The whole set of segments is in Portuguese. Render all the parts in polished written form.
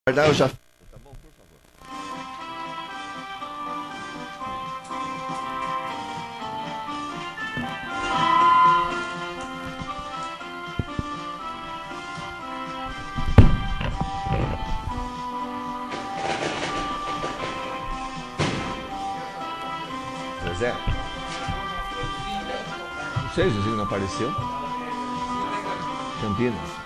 Eu já... Tá bom, por favor. Zezé? Não sei, Zezinho não apareceu. Campinas.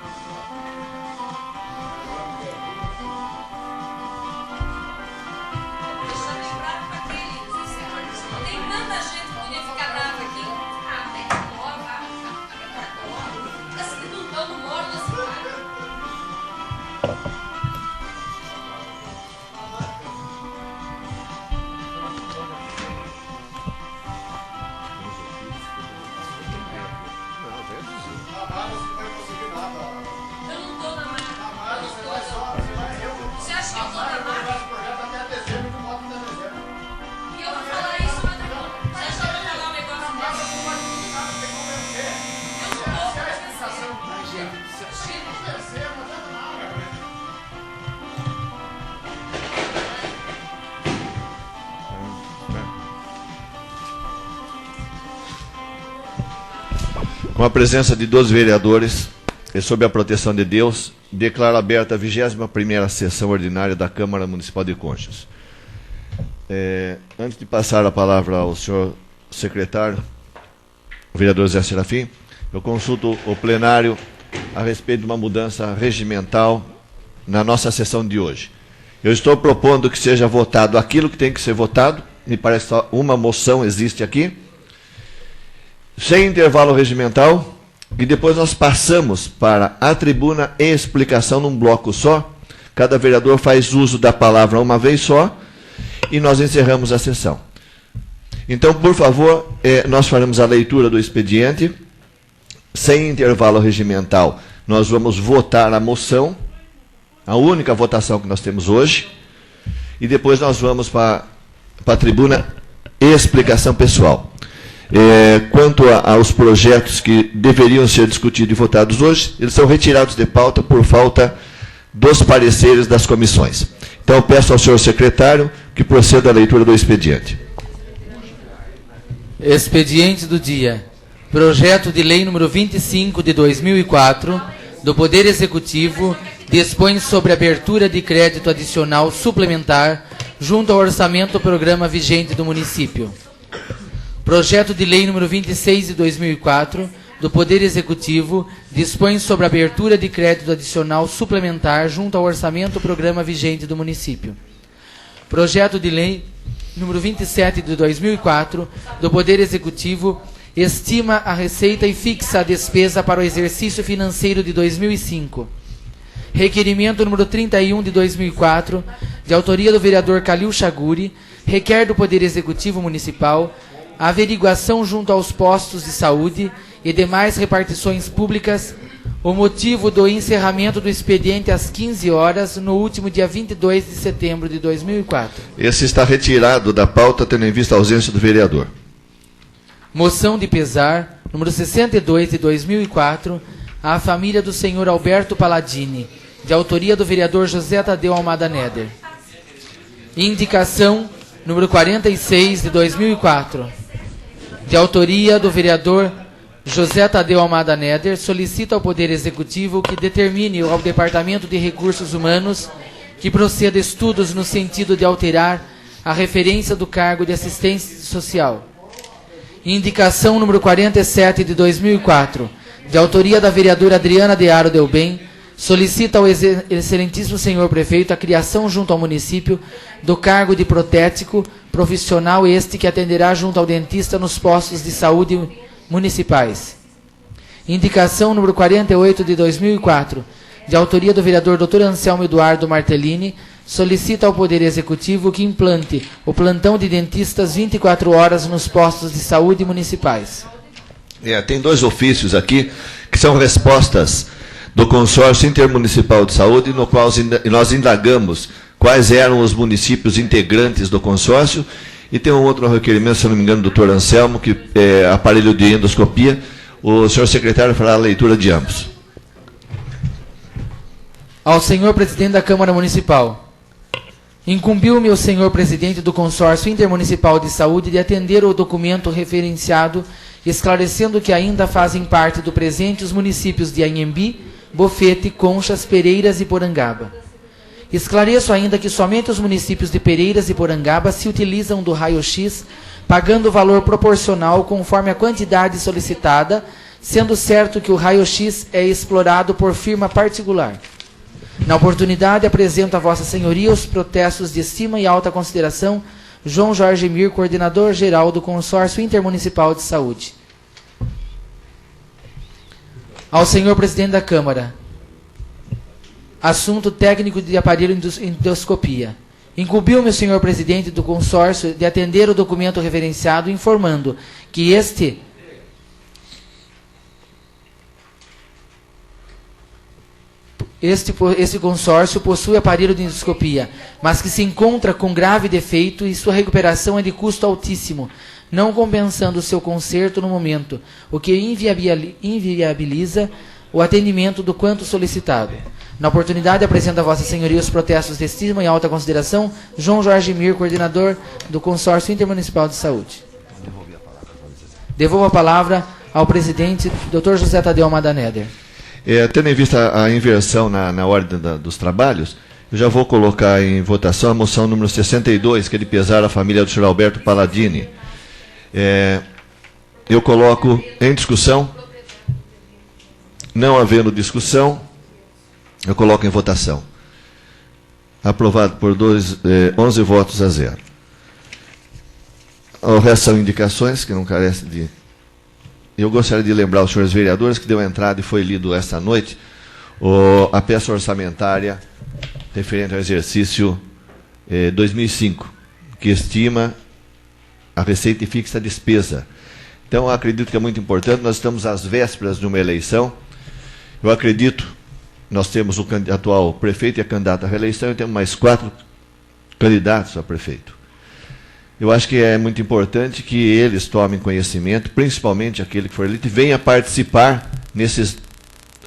Com a presença de 12 vereadores e sob a proteção de Deus, declaro aberta a 21ª sessão ordinária da Câmara Municipal de Conchas. Antes de passar a palavra ao senhor secretário, o vereador Zé Serafim, eu consulto o plenário a respeito de uma mudança regimental na nossa sessão de hoje. Eu estou propondo que seja votado aquilo que tem que ser votado, me parece que uma moção existe aqui, sem intervalo regimental, e depois nós passamos para a tribuna e explicação num bloco só. Cada vereador faz uso da palavra uma vez só e nós encerramos a sessão. Então, por favor, nós faremos a leitura do expediente. Sem intervalo regimental, nós vamos votar a moção, a única votação que nós temos hoje, e depois nós vamos para a tribuna e explicação pessoal. Quanto aos projetos que deveriam ser discutidos e votados hoje, eles são retirados de pauta por falta dos pareceres das comissões. Então, eu peço ao senhor secretário que proceda à leitura do expediente. Expediente do dia. Projeto de Lei número 25 de 2004, do Poder Executivo, dispõe sobre abertura de crédito adicional suplementar junto ao orçamento do programa vigente do município. Projeto de Lei número 26 de 2004, do Poder Executivo, dispõe sobre abertura de crédito adicional suplementar junto ao orçamento do programa vigente do município. Projeto de Lei número 27 de 2004, do Poder Executivo, estima a receita e fixa a despesa para o exercício financeiro de 2005. Requerimento número 31 de 2004, de autoria do vereador Calil Chaguri, requer do Poder Executivo Municipal a averiguação junto aos postos de saúde e demais repartições públicas o motivo do encerramento do expediente às 15 horas no último dia 22 de setembro de 2004. Esse está retirado da pauta, tendo em vista a ausência do vereador. Moção de pesar, número 62 de 2004, à família do senhor Alberto Palladini, de autoria do vereador José Tadeu Almada Neder. Indicação, número 46 de 2004, de autoria do vereador José Tadeu Almada Neder, solicita ao Poder Executivo que determine ao Departamento de Recursos Humanos que proceda estudos no sentido de alterar a referência do cargo de assistência social. Indicação número 47 de 2004, de autoria da vereadora Adriana Dearo Delbem, solicita ao excelentíssimo senhor prefeito a criação junto ao município do cargo de protético profissional este que atenderá junto ao dentista nos postos de saúde municipais. Indicação número 48 de 2004, de autoria do vereador Dr. Anselmo Eduardo Martellini, solicita ao Poder Executivo que implante o plantão de dentistas 24 horas nos postos de saúde municipais. Tem dois ofícios aqui que são respostas do Consórcio Intermunicipal de Saúde, no qual nós indagamos quais eram os municípios integrantes do consórcio, e tem um outro requerimento, se não me engano, do Dr. Anselmo, que é aparelho de endoscopia. O senhor secretário fará a leitura de ambos. Ao senhor presidente da Câmara Municipal. Incumbiu-me o senhor presidente do Consórcio Intermunicipal de Saúde de atender o documento referenciado, esclarecendo que ainda fazem parte do presente os municípios de Anhembi, Bofete, Conchas, Pereiras e Porangaba. Esclareço ainda que somente os municípios de Pereiras e Porangaba se utilizam do raio-x, pagando o valor proporcional conforme a quantidade solicitada, sendo certo que o raio-x é explorado por firma particular. Na oportunidade, apresento a Vossa Senhoria os protestos de estima e alta consideração, João Jorge Mir, coordenador-geral do Consórcio Intermunicipal de Saúde. Ao senhor presidente da Câmara. Assunto técnico de aparelho endoscopia. Incumbiu-me o senhor presidente do consórcio de atender o documento referenciado, informando que esse consórcio possui aparelho de endoscopia, mas que se encontra com grave defeito e sua recuperação é de custo altíssimo, não compensando o seu conserto no momento, o que inviabiliza o atendimento do quanto solicitado. Na oportunidade, apresento a Vossa Senhoria os protestos de estima e alta consideração, João Jorge Mir, coordenador do Consórcio Intermunicipal de Saúde. Devolvo a palavra ao presidente, Dr. José Tadeu Almada Neder. Tendo em vista a inversão na ordem dos trabalhos, eu já vou colocar em votação a moção número 62, que é de pesar a família do senhor Alberto Palladini. Eu coloco em discussão. Não havendo discussão, eu coloco em votação. Aprovado por 11 votos a 0. O resto são indicações que não carecem de... Eu gostaria de lembrar aos senhores vereadores que deu entrada e foi lido esta noite a peça orçamentária referente ao exercício 2005, que estima a receita e fixa a despesa. Então, eu acredito que é muito importante, nós estamos às vésperas de uma eleição. Eu acredito, nós temos o atual prefeito e a candidata à reeleição e temos mais 4 candidatos a prefeito. Eu acho que é muito importante que eles tomem conhecimento, principalmente aquele que for eleito, e venha participar, nesses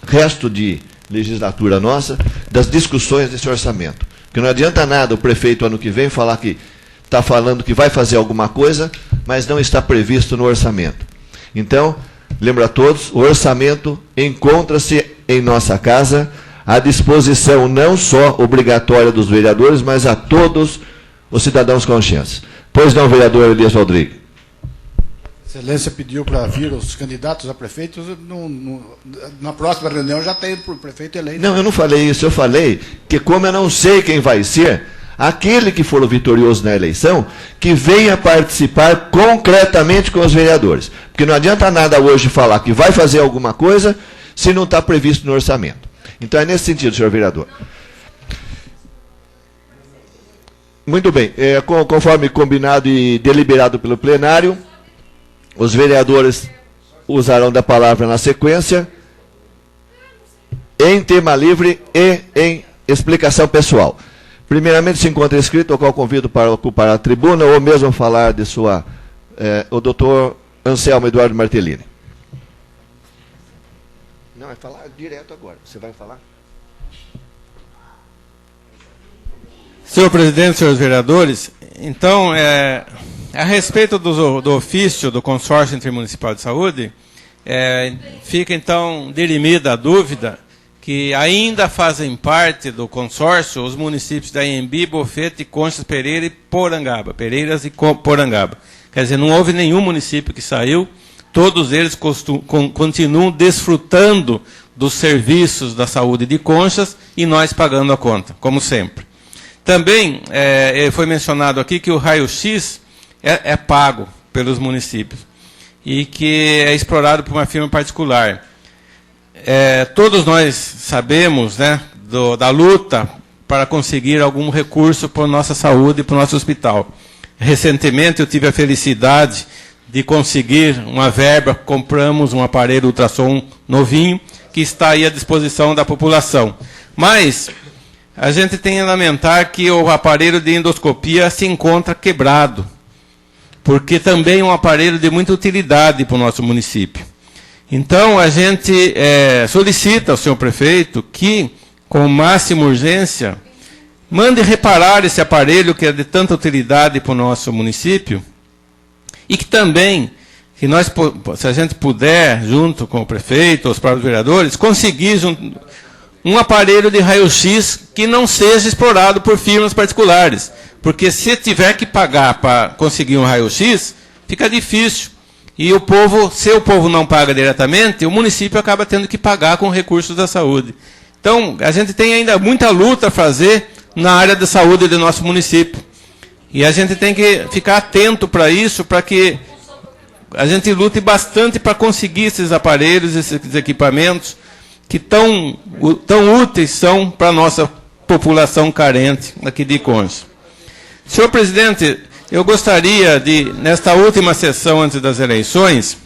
resto de legislatura nossa, das discussões desse orçamento. Porque não adianta nada o prefeito, ano que vem, falar que está falando que vai fazer alguma coisa, mas não está previsto no orçamento. Então, lembro a todos, o orçamento encontra-se em nossa casa, à disposição não só obrigatória dos vereadores, mas a todos os cidadãos conscientes. Pois não, vereador Elias Rodrigues. Excelência pediu para vir os candidatos a prefeitos, na próxima reunião já está indo para o prefeito eleito. Não, eu não falei isso, eu falei que como eu não sei quem vai ser, aquele que for o vitorioso na eleição, que venha participar concretamente com os vereadores. Porque não adianta nada hoje falar que vai fazer alguma coisa se não está previsto no orçamento. Então é nesse sentido, senhor vereador. Muito bem, conforme combinado e deliberado pelo plenário, os vereadores usarão da palavra na sequência, em tema livre e em explicação pessoal. Primeiramente, se encontra inscrito, ao qual convido para ocupar a tribuna, ou mesmo falar de o doutor Anselmo Eduardo Martellini. Não, é falar direto agora. Você vai falar? Senhor presidente, senhores vereadores, então, a respeito do ofício do Consórcio Intermunicipal de Saúde, fica então dirimida a dúvida que ainda fazem parte do consórcio os municípios da Anhembi, Bofete, Conchas, Pereiras e Porangaba. Quer dizer, não houve nenhum município que saiu, todos eles continuam desfrutando dos serviços da saúde de Conchas e nós pagando a conta, como sempre. Também foi mencionado aqui que o raio-x é pago pelos municípios e que é explorado por uma firma particular. Todos nós sabemos, né, da luta para conseguir algum recurso para a nossa saúde e para o nosso hospital. Recentemente eu tive a felicidade de conseguir uma verba, compramos um aparelho ultrassom novinho, que está aí à disposição da população. Mas a gente tem a lamentar que o aparelho de endoscopia se encontra quebrado, porque também é um aparelho de muita utilidade para o nosso município. Então, a gente solicita ao senhor prefeito que com máxima urgência, mande reparar esse aparelho que é de tanta utilidade para o nosso município e que também, se a gente puder, junto com o prefeito, os próprios vereadores, conseguir um aparelho de raio-x que não seja explorado por firmas particulares. Porque se tiver que pagar para conseguir um raio-x, fica difícil. E o povo, se o povo não paga diretamente, o município acaba tendo que pagar com recursos da saúde. Então, a gente tem ainda muita luta a fazer na área da saúde do nosso município. E a gente tem que ficar atento para isso, para que a gente lute bastante para conseguir esses aparelhos, esses equipamentos, que tão úteis são para a nossa população carente aqui de Conde. Senhor presidente, eu gostaria de, nesta última sessão antes das eleições,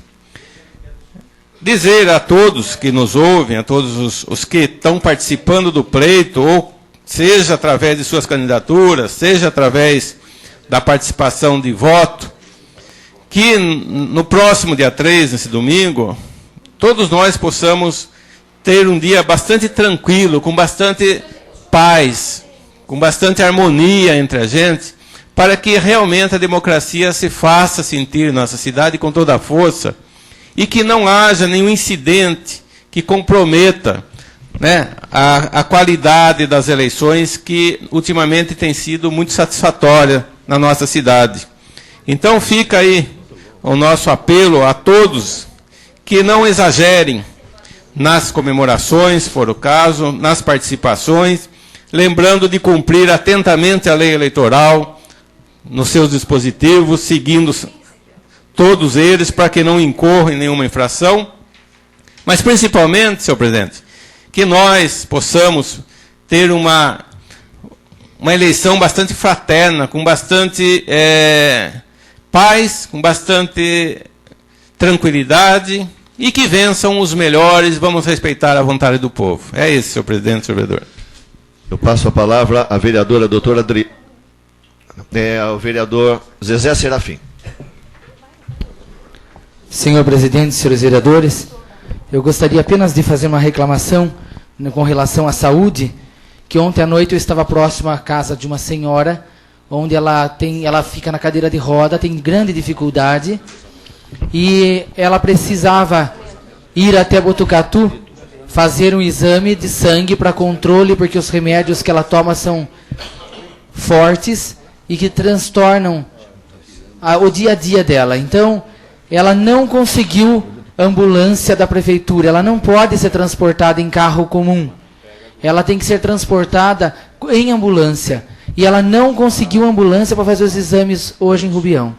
dizer a todos que nos ouvem, a todos os que estão participando do pleito, ou seja através de suas candidaturas, seja através da participação de voto, que no próximo dia 3, nesse domingo, todos nós possamos ter um dia bastante tranquilo, com bastante paz, com bastante harmonia entre a gente, para que realmente a democracia se faça sentir em nossa cidade com toda a força e que não haja nenhum incidente que comprometa, né, a qualidade das eleições, que ultimamente tem sido muito satisfatória na nossa cidade. Então fica aí o nosso apelo a todos que não exagerem nas comemorações, se for o caso, nas participações, lembrando de cumprir atentamente a lei eleitoral, nos seus dispositivos, seguindo todos eles, para que não incorram em nenhuma infração, mas principalmente, senhor presidente, que nós possamos ter uma eleição bastante fraterna, com bastante paz, com bastante tranquilidade, e que vençam os melhores. Vamos respeitar a vontade do povo. É isso, senhor presidente, senhor vereador. Eu passo a palavra à vereadora doutora ao vereador Zezé Serafim. Senhor presidente, senhores vereadores, eu gostaria apenas de fazer uma reclamação com relação à saúde, que ontem à noite eu estava próximo à casa de uma senhora, onde ela fica na cadeira de roda, tem grande dificuldade, e ela precisava ir até Botucatu fazer um exame de sangue para controle, porque os remédios que ela toma são fortes e que transtornam o dia a dia dela. Então, ela não conseguiu ambulância da prefeitura, ela não pode ser transportada em carro comum, ela tem que ser transportada em ambulância, e ela não conseguiu ambulância para fazer os exames hoje em Rubião.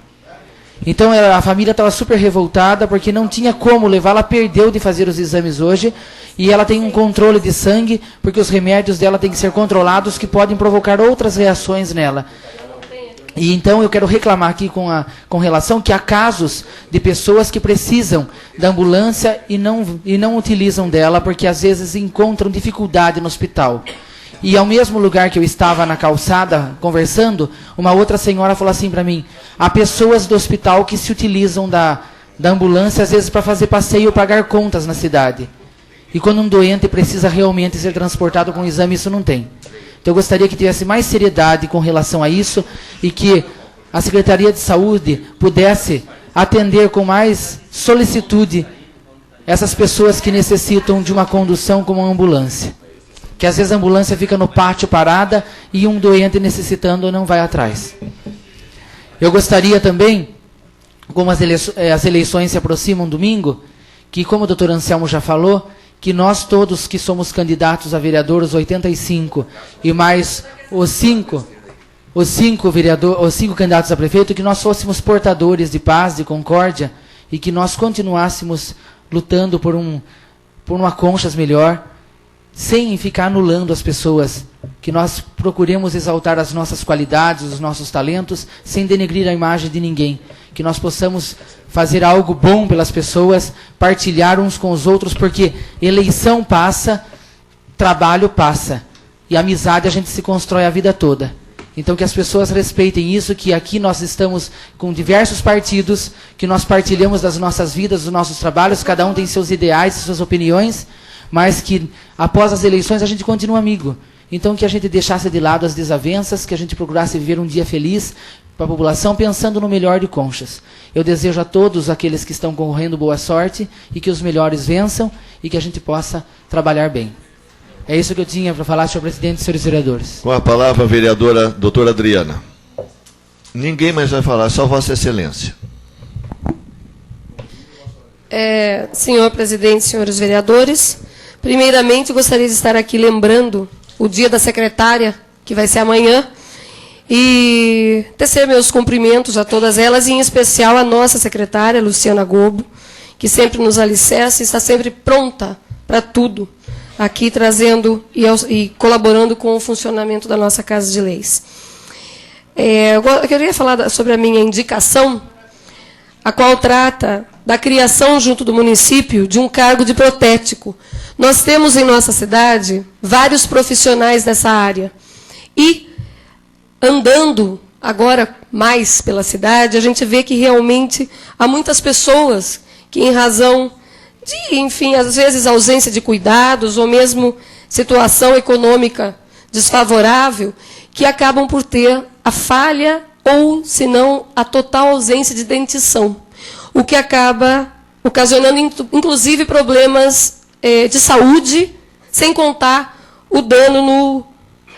Então a família estava super revoltada, porque não tinha como levar, ela perdeu de fazer os exames hoje, e ela tem um controle de sangue, porque os remédios dela têm que ser controlados, que podem provocar outras reações nela. E então eu quero reclamar aqui com relação que há casos de pessoas que precisam da ambulância e não utilizam dela, porque às vezes encontram dificuldade no hospital. E ao mesmo lugar que eu estava na calçada conversando, uma outra senhora falou assim para mim: há pessoas do hospital que se utilizam da ambulância às vezes para fazer passeio ou pagar contas na cidade. E quando um doente precisa realmente ser transportado com um exame, isso não tem. Então eu gostaria que tivesse mais seriedade com relação a isso, e que a Secretaria de Saúde pudesse atender com mais solicitude essas pessoas que necessitam de uma condução como uma ambulância. Que às vezes a ambulância fica no pátio parada e um doente necessitando não vai atrás. Eu gostaria também, como as eleições se aproximam domingo, que, como o doutor Anselmo já falou, que nós todos que somos candidatos a vereador, os 85, e mais os cinco candidatos a prefeito, que nós fôssemos portadores de paz, de concórdia, e que nós continuássemos lutando por uma Conchas melhor, sem ficar anulando as pessoas, que nós procuremos exaltar as nossas qualidades, os nossos talentos, sem denegrir a imagem de ninguém, que nós possamos fazer algo bom pelas pessoas, partilhar uns com os outros, porque eleição passa, trabalho passa, e amizade a gente se constrói a vida toda. Então que as pessoas respeitem isso, que aqui nós estamos com diversos partidos, que nós partilhamos das nossas vidas, dos nossos trabalhos, cada um tem seus ideais, suas opiniões, mas que após as eleições a gente continue amigo. Então que a gente deixasse de lado as desavenças, que a gente procurasse viver um dia feliz para a população, pensando no melhor de Conchas. Eu desejo a todos aqueles que estão concorrendo boa sorte e que os melhores vençam e que a gente possa trabalhar bem. É isso que eu tinha para falar, senhor presidente e senhores vereadores. Com a palavra a vereadora doutora Adriana. Ninguém mais vai falar, só Vossa Excelência. Senhor presidente, senhores vereadores, primeiramente gostaria de estar aqui lembrando o dia da secretária, que vai ser amanhã, e tecer meus cumprimentos a todas elas, e em especial a nossa secretária, Luciana Gobo, que sempre nos alicerça e está sempre pronta para tudo, aqui trazendo e colaborando com o funcionamento da nossa Casa de Leis. Eu queria falar sobre a minha indicação, a qual trata da criação junto do município de um cargo de protético. Nós temos em nossa cidade vários profissionais dessa área. E, andando agora mais pela cidade, a gente vê que realmente há muitas pessoas que, em razão de, enfim, às vezes ausência de cuidados ou mesmo situação econômica desfavorável, que acabam por ter a falha ou, se não, a total ausência de dentição, o que acaba ocasionando, inclusive, problemas de saúde, sem contar o dano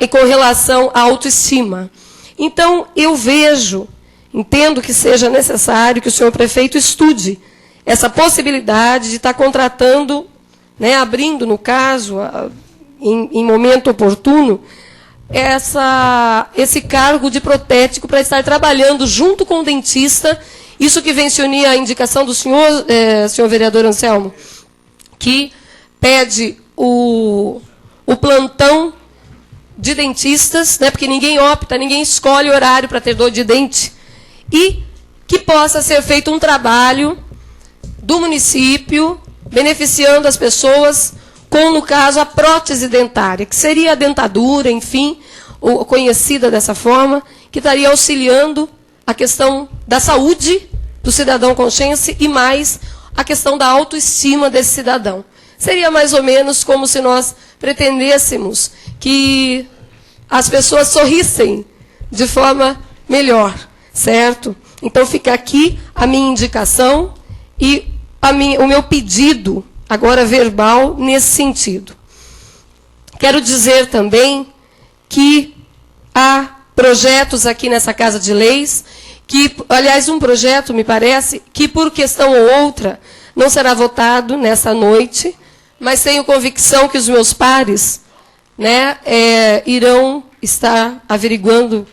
com relação à autoestima. Então, eu entendo que seja necessário que o senhor prefeito estude essa possibilidade de estar contratando, abrindo, no caso, em momento oportuno, esse cargo de protético para estar trabalhando junto com o dentista. Isso que vem se unir à indicação do senhor, senhor vereador Anselmo, que pede o plantão de dentistas, porque ninguém escolhe horário para ter dor de dente, e que possa ser feito um trabalho do município, beneficiando as pessoas com, no caso, a prótese dentária, que seria a dentadura, enfim, conhecida dessa forma, que estaria auxiliando a questão da saúde do cidadão conchense e mais a questão da autoestima desse cidadão. Seria mais ou menos como se nós pretendêssemos que as pessoas sorrissem de forma melhor, certo? Então fica aqui a minha indicação e o meu pedido, agora verbal, nesse sentido. Quero dizer também que há projetos aqui nessa Casa de Leis, que, aliás, um projeto, me parece, que por questão ou outra não será votado nessa noite, mas tenho convicção que os meus pares irão estar averiguando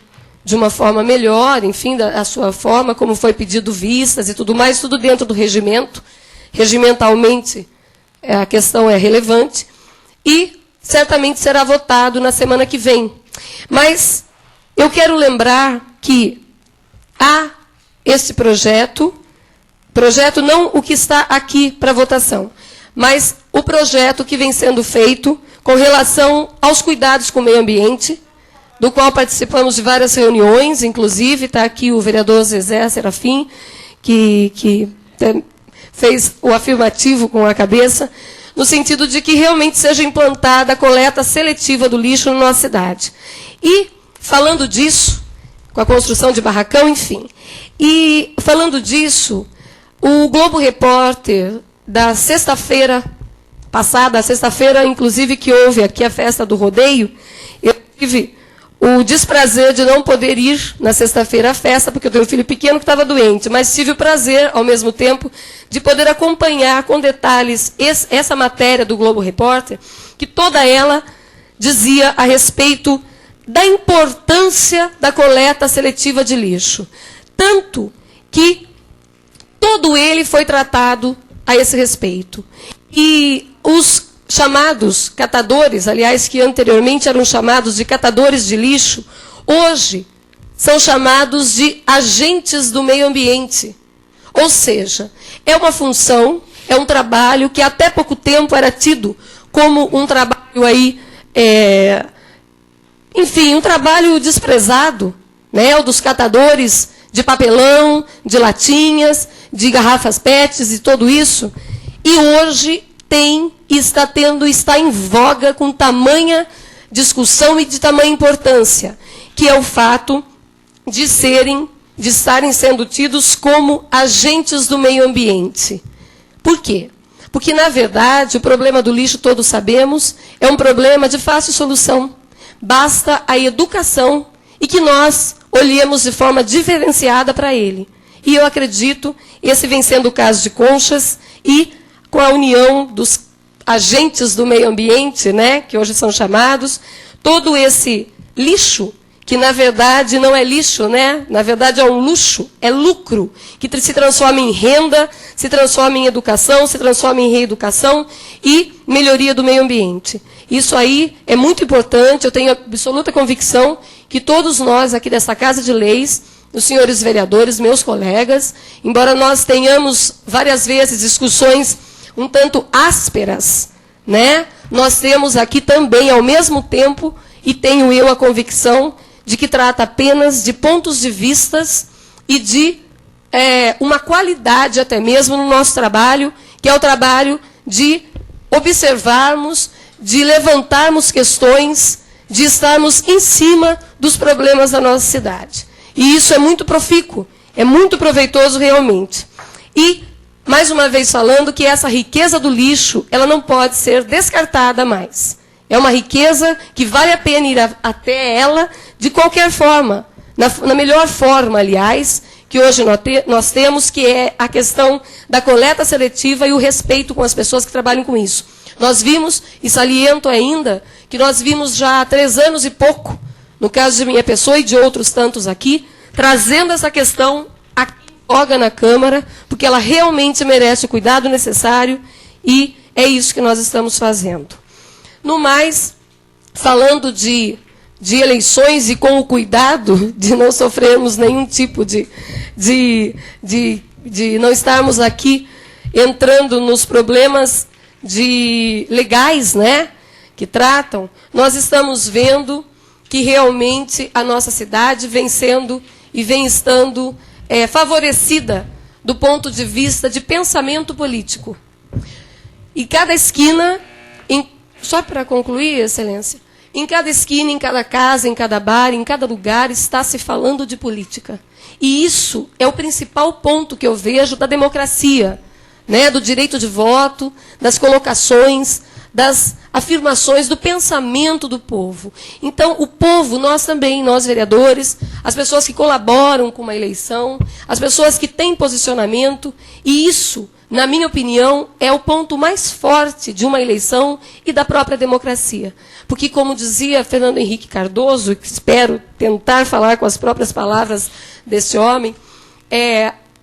de uma forma melhor, enfim, da sua forma, como foi pedido vistas e tudo mais, tudo dentro do regimento. Regimentalmente, a questão é relevante, e certamente será votado na semana que vem. Mas eu quero lembrar que há esse projeto não o que está aqui para votação, mas o projeto que vem sendo feito com relação aos cuidados com o meio ambiente, do qual participamos de várias reuniões, inclusive está aqui o vereador Zezé Serafim, que fez o afirmativo com a cabeça, no sentido de que realmente seja implantada a coleta seletiva do lixo na nossa cidade. E, falando disso, com a construção de barracão, enfim, e falando disso, o Globo Repórter, da sexta-feira passada, a sexta-feira, inclusive, que houve aqui a festa do rodeio, eu tive o desprazer de não poder ir na sexta-feira à festa, porque eu tenho um filho pequeno que estava doente, mas tive o prazer, ao mesmo tempo, de poder acompanhar com detalhes essa matéria do Globo Repórter, que toda ela dizia a respeito da importância da coleta seletiva de lixo. Tanto que todo ele foi tratado a esse respeito. E os chamados catadores, aliás, que anteriormente eram chamados de catadores de lixo, hoje são chamados de agentes do meio ambiente. Ou seja, é uma função, é um trabalho que até pouco tempo era tido como um trabalho aí, enfim, um trabalho desprezado, o dos catadores de papelão, de latinhas, de garrafas PETs e tudo isso. E hoje tem e está em voga com tamanha discussão e de tamanha importância, que é o fato de estarem sendo tidos como agentes do meio ambiente. Por quê? Porque, na verdade, o problema do lixo, todos sabemos, é um problema de fácil solução. Basta a educação e que nós olhemos de forma diferenciada para ele. E eu acredito, esse vem sendo o caso de Conchas, e com a união dos agentes do meio ambiente, né, que hoje são chamados, todo esse lixo, que na verdade não é lixo, né? Na verdade é um luxo, é lucro, que se transforma em renda, se transforma em educação, se transforma em reeducação e melhoria do meio ambiente. Isso aí é muito importante, eu tenho absoluta convicção que todos nós aqui dessa Casa de Leis, os senhores vereadores, meus colegas, embora nós tenhamos várias vezes discussões um tanto ásperas, né? Nós temos aqui também, ao mesmo tempo, e tenho eu a convicção de que trata apenas de pontos de vistas e de uma qualidade até mesmo no nosso trabalho, que é o trabalho de observarmos, de levantarmos questões, de estarmos em cima dos problemas da nossa cidade. E isso é muito profícuo, é muito proveitoso realmente. E, mais uma vez falando, que essa riqueza do lixo, ela não pode ser descartada mais. É uma riqueza que vale a pena ir até ela de qualquer forma, na melhor forma, aliás, que hoje nós temos, que é a questão da coleta seletiva e o respeito com as pessoas que trabalham com isso. Nós vimos, e saliento ainda, que nós vimos já há 3 anos e pouco, no caso de minha pessoa e de outros tantos aqui, trazendo essa questão aqui na Câmara, porque ela realmente merece o cuidado necessário e é isso que nós estamos fazendo. No mais, falando de eleições e com o cuidado de não sofrermos nenhum tipo de não estarmos aqui entrando nos problemas legais, né, que tratam, nós estamos vendo que realmente a nossa cidade vem sendo e vem estando favorecida do ponto de vista de pensamento político. E cada esquina, só para concluir, Excelência, em cada esquina, em cada casa, em cada bar, em cada lugar, está se falando de política. E isso é o principal ponto que eu vejo da democracia, né, do direito de voto, das colocações, das afirmações, do pensamento do povo. Então, o povo, nós também, nós vereadores, as pessoas que colaboram com uma eleição, as pessoas que têm posicionamento, e isso, na minha opinião, é o ponto mais forte de uma eleição e da própria democracia. Porque, como dizia Fernando Henrique Cardoso, que espero tentar falar com as próprias palavras desse homem,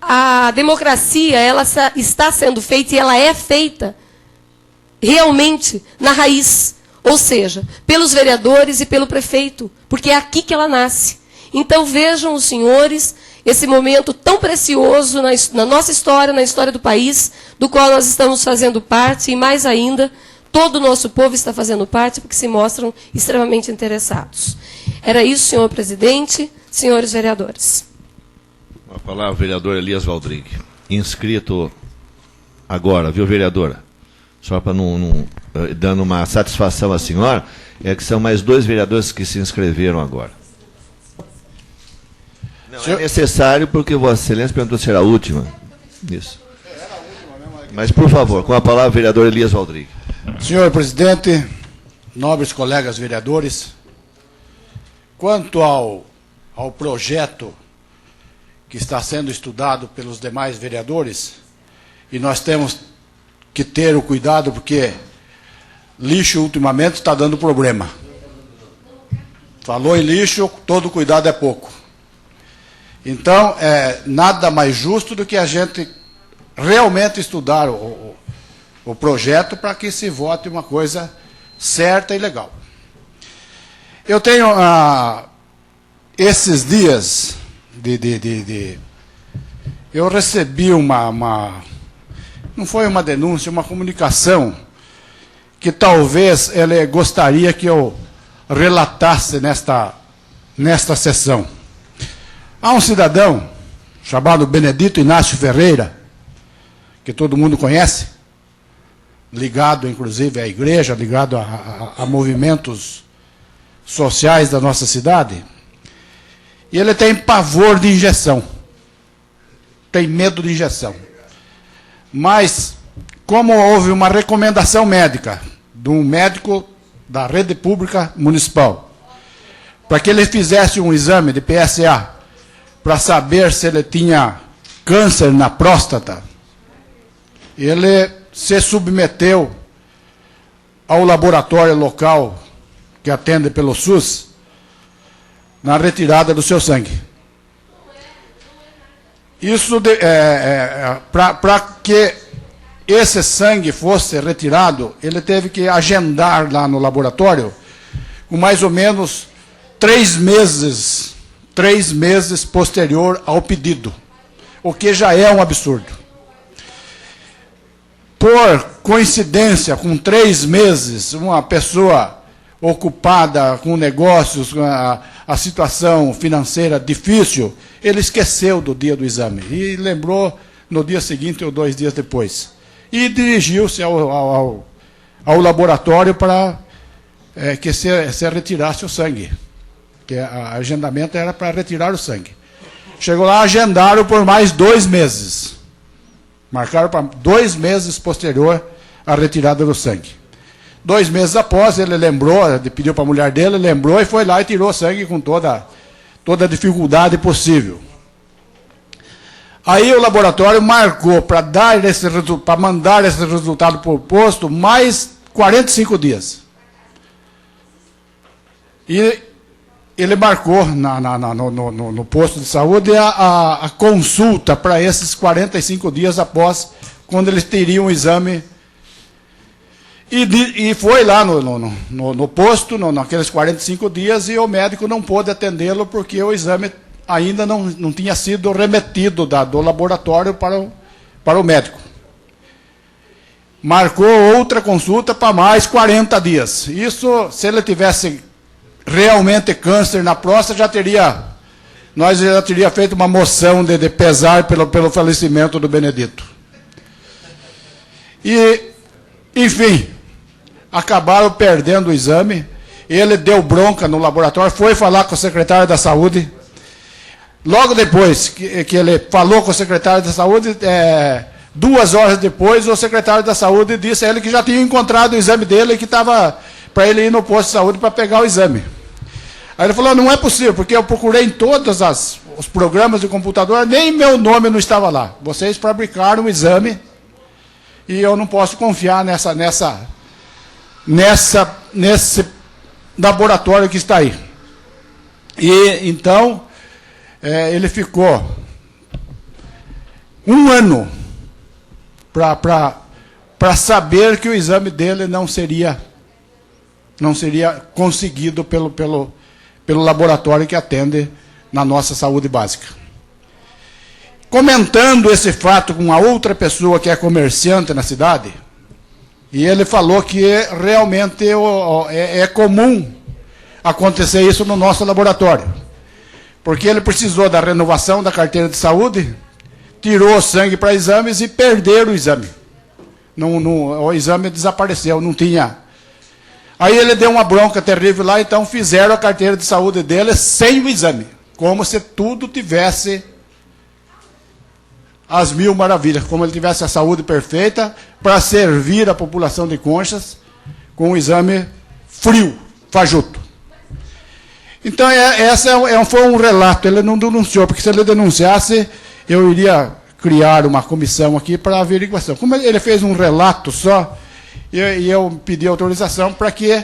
a democracia ela está sendo feita e ela é feita realmente na raiz, ou seja, pelos vereadores e pelo prefeito, porque é aqui que ela nasce. Então, vejam os senhores esse momento tão precioso na nossa história, na história do país, do qual nós estamos fazendo parte, e mais ainda, todo o nosso povo está fazendo parte, porque se mostram extremamente interessados. Era isso, senhor presidente, senhores vereadores. A palavra, vereador Elias Valdrig. Inscrito agora, viu, vereadora? Só para não dando uma satisfação à senhora, é que são mais 2 vereadores que se inscreveram agora. Não, é necessário porque Vossa Excelência perguntou se era a última. Isso. Mas, por favor, com a palavra, vereador Elias Valdrig. Senhor presidente, nobres colegas vereadores, quanto ao projeto que está sendo estudado pelos demais vereadores, e nós temos que ter o cuidado, porque lixo ultimamente está dando problema. Falou em lixo, todo cuidado é pouco. Então, nada mais justo do que a gente realmente estudar o projeto para que se vote uma coisa certa e legal. Eu tenho, esses dias, eu recebi não foi uma denúncia, uma comunicação, que talvez ele gostaria que eu relatasse nesta sessão. Há um cidadão chamado Benedito Inácio Ferreira, que todo mundo conhece, ligado inclusive à igreja, ligado a movimentos sociais da nossa cidade, e ele tem pavor de injeção, tem medo de injeção. Mas, como houve uma recomendação médica, de um médico da rede pública municipal, para que ele fizesse um exame de PSA, para saber se ele tinha câncer na próstata, ele se submeteu ao laboratório local que atende pelo SUS na retirada do seu sangue. Isso para que esse sangue fosse retirado, ele teve que agendar lá no laboratório com mais ou menos 3 meses posterior ao pedido, o que já é um absurdo. Por coincidência, com 3 meses, uma pessoa ocupada com negócios, com a situação financeira difícil, ele esqueceu do dia do exame e lembrou no dia seguinte ou 2 dias depois. E dirigiu-se ao laboratório para que se retirasse o sangue, que o agendamento era para retirar o sangue. Chegou lá, agendaram por mais 2 meses. Marcaram para 2 meses posterior à retirada do sangue. 2 meses após, ele lembrou, pediu para a mulher dele, lembrou e foi lá e tirou sangue com toda a dificuldade possível. Aí o laboratório marcou para mandar esse resultado para o posto mais 45 dias. E ele marcou no posto de saúde a consulta para esses 45 dias após, quando eles teriam o exame. E foi lá no posto, naqueles 45 dias, e o médico não pôde atendê-lo porque o exame ainda não tinha sido remetido do laboratório para o médico. Marcou outra consulta para mais 40 dias. Isso, se ele tivesse realmente câncer na próstata, nós já teria feito uma moção de pesar pelo falecimento do Benedito. E, enfim, acabaram perdendo o exame. Ele deu bronca no laboratório, foi falar com o secretário da Saúde. Logo depois que ele falou com o secretário da Saúde, 2 horas depois, o secretário da Saúde disse a ele que já tinha encontrado o exame dele e que estava para ele ir no posto de saúde para pegar o exame. Aí ele falou, não é possível, porque eu procurei em todos os programas de computador, nem meu nome não estava lá. Vocês fabricaram o exame e eu não posso confiar nesse laboratório que está aí. E então ele ficou 1 ano para saber que o exame dele não seria conseguido pelo laboratório que atende na nossa saúde básica. Comentando esse fato com uma outra pessoa que é comerciante na cidade, e ele falou que realmente é comum acontecer isso no nosso laboratório. Porque ele precisou da renovação da carteira de saúde, tirou o sangue para exames e perderam o exame. O exame desapareceu, não tinha. Aí ele deu uma bronca terrível lá, então fizeram a carteira de saúde dele sem o exame. Como se tudo tivesse as 1000 maravilhas, como ele tivesse a saúde perfeita para servir a população de Conchas com um exame frio, fajuto. Então, foi um relato, ele não denunciou, porque se ele denunciasse, eu iria criar uma comissão aqui para averiguação. Como ele fez um relato só, e eu pedi autorização para que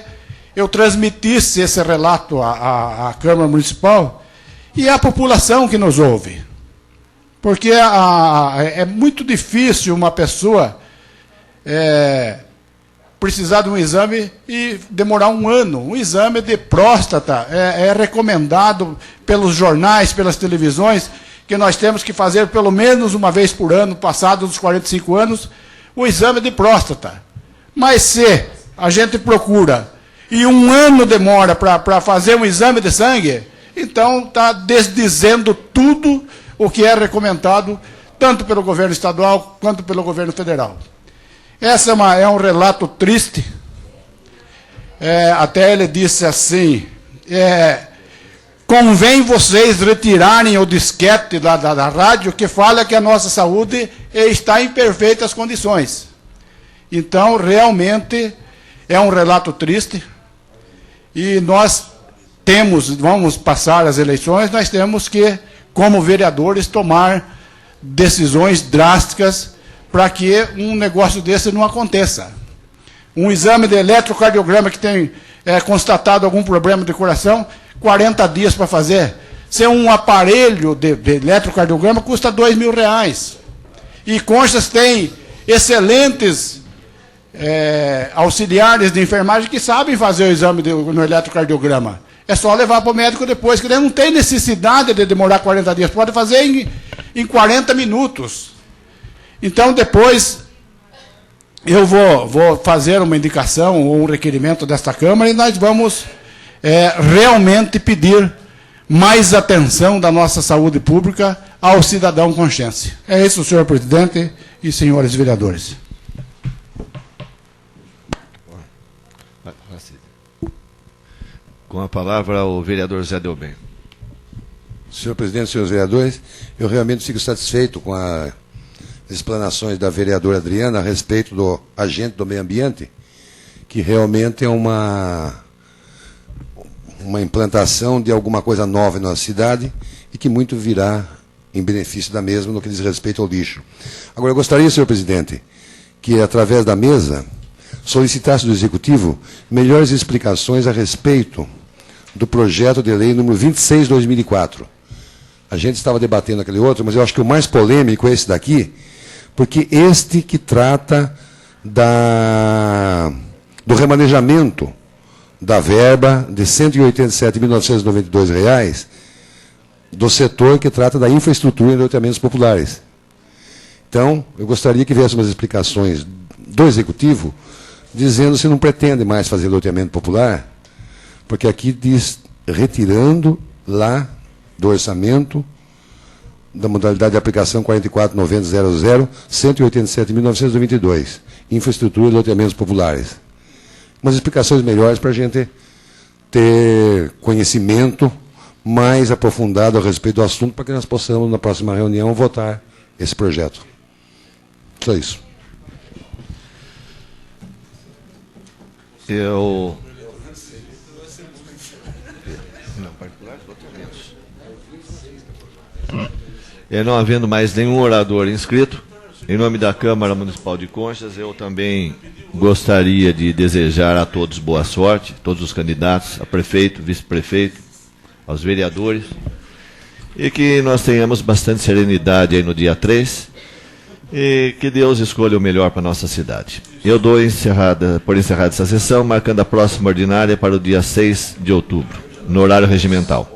eu transmitisse esse relato à Câmara Municipal e à população que nos ouve. Porque é muito difícil uma pessoa precisar de um exame e demorar 1 ano. Um exame de próstata é recomendado pelos jornais, pelas televisões, que nós temos que fazer pelo menos uma vez por ano, passados os 45 anos, o exame de próstata. Mas se a gente procura e 1 ano demora para fazer um exame de sangue, então está desdizendo tudo o que é recomendado, tanto pelo governo estadual quanto pelo governo federal. Essa é um relato triste. Até ele disse assim, convém vocês retirarem o disquete da rádio que fala que a nossa saúde está em perfeitas condições. Então, realmente, é um relato triste. E nós vamos passar as eleições, nós temos que, como vereadores, tomar decisões drásticas para que um negócio desse não aconteça. Um exame de eletrocardiograma que tem constatado algum problema de coração, 40 dias para fazer. Se um aparelho de eletrocardiograma custa R$2.000. E Conchas tem excelentes auxiliares de enfermagem que sabem fazer o exame no eletrocardiograma. É só levar para o médico depois, que ele não tem necessidade de demorar 40 dias. Pode fazer em 40 minutos. Então, depois, eu vou fazer uma indicação ou um requerimento desta Câmara e nós vamos realmente pedir mais atenção da nossa saúde pública ao cidadão consciente. É isso, senhor presidente e senhores vereadores. Com a palavra, o vereador Zé Delbem. Senhor presidente, senhores vereadores, eu realmente fico satisfeito com as explanações da vereadora Adriana a respeito do agente do meio ambiente, que realmente é uma implantação de alguma coisa nova na nossa cidade e que muito virá em benefício da mesma no que diz respeito ao lixo. Agora, eu gostaria, senhor presidente, que através da mesa solicitasse do Executivo melhores explicações a respeito do projeto de lei número 26/2004. A gente estava debatendo aquele outro, mas eu acho que o mais polêmico é esse daqui, porque este que trata do remanejamento da verba de R$ 187.992 do setor que trata da infraestrutura e loteamentos populares. Então, eu gostaria que viesse umas explicações do Executivo dizendo se não pretende mais fazer loteamento popular, porque aqui diz retirando lá do orçamento da modalidade de aplicação 44.90.00, 187.922, infraestrutura e loteamentos populares. Umas explicações melhores para a gente ter conhecimento mais aprofundado a respeito do assunto, para que nós possamos, na próxima reunião, votar esse projeto. Só isso. Não havendo mais nenhum orador inscrito, em nome da Câmara Municipal de Conchas, eu também gostaria de desejar a todos boa sorte, todos os candidatos, a prefeito, vice-prefeito, aos vereadores, e que nós tenhamos bastante serenidade aí no dia 3, e que Deus escolha o melhor para a nossa cidade. Eu dou por encerrada essa sessão, marcando a próxima ordinária para o dia 6 de outubro, no horário regimental.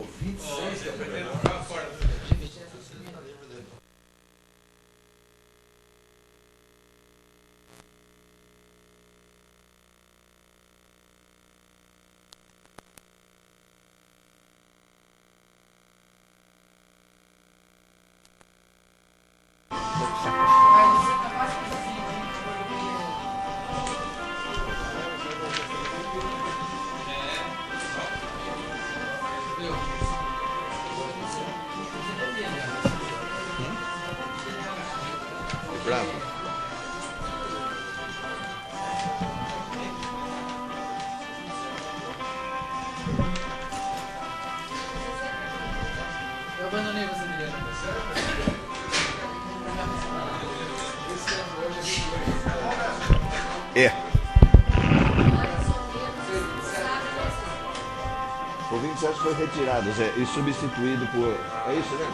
Eu abandonei você, Guilherme. O 27 foi retirado, Zé, e substituído por... É isso, né?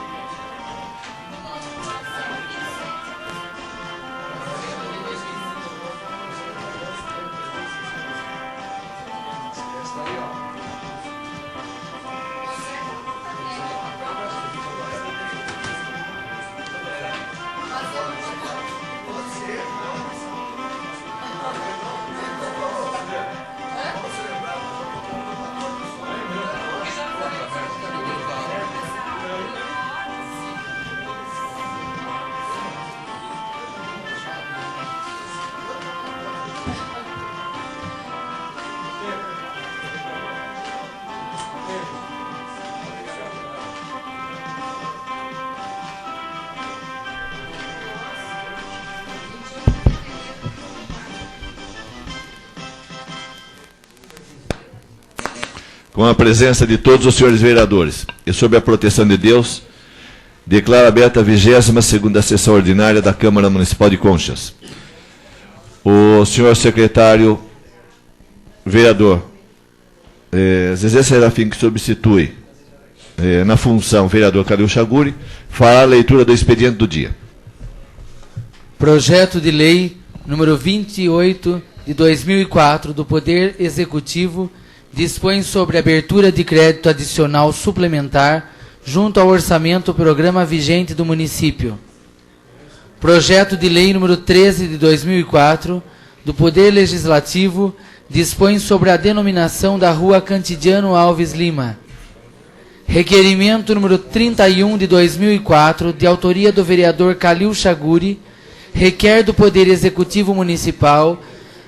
com a presença de todos os senhores vereadores e sob a proteção de Deus, declaro aberta a 22ª sessão ordinária da Câmara Municipal de Conchas. O senhor secretário vereador Zezé Serafim, que substitui na função vereador Calil Chaguri, fará a leitura do expediente do dia. Projeto de lei número 28 de 2004 do Poder Executivo dispõe sobre abertura de crédito adicional suplementar junto ao orçamento programa vigente do município. Projeto de lei número 13 de 2004 do Poder Legislativo dispõe sobre a denominação da Rua Cantidiano Alves Lima. Requerimento número 31 de 2004, de autoria do vereador Calil Chaguri, requer do Poder Executivo Municipal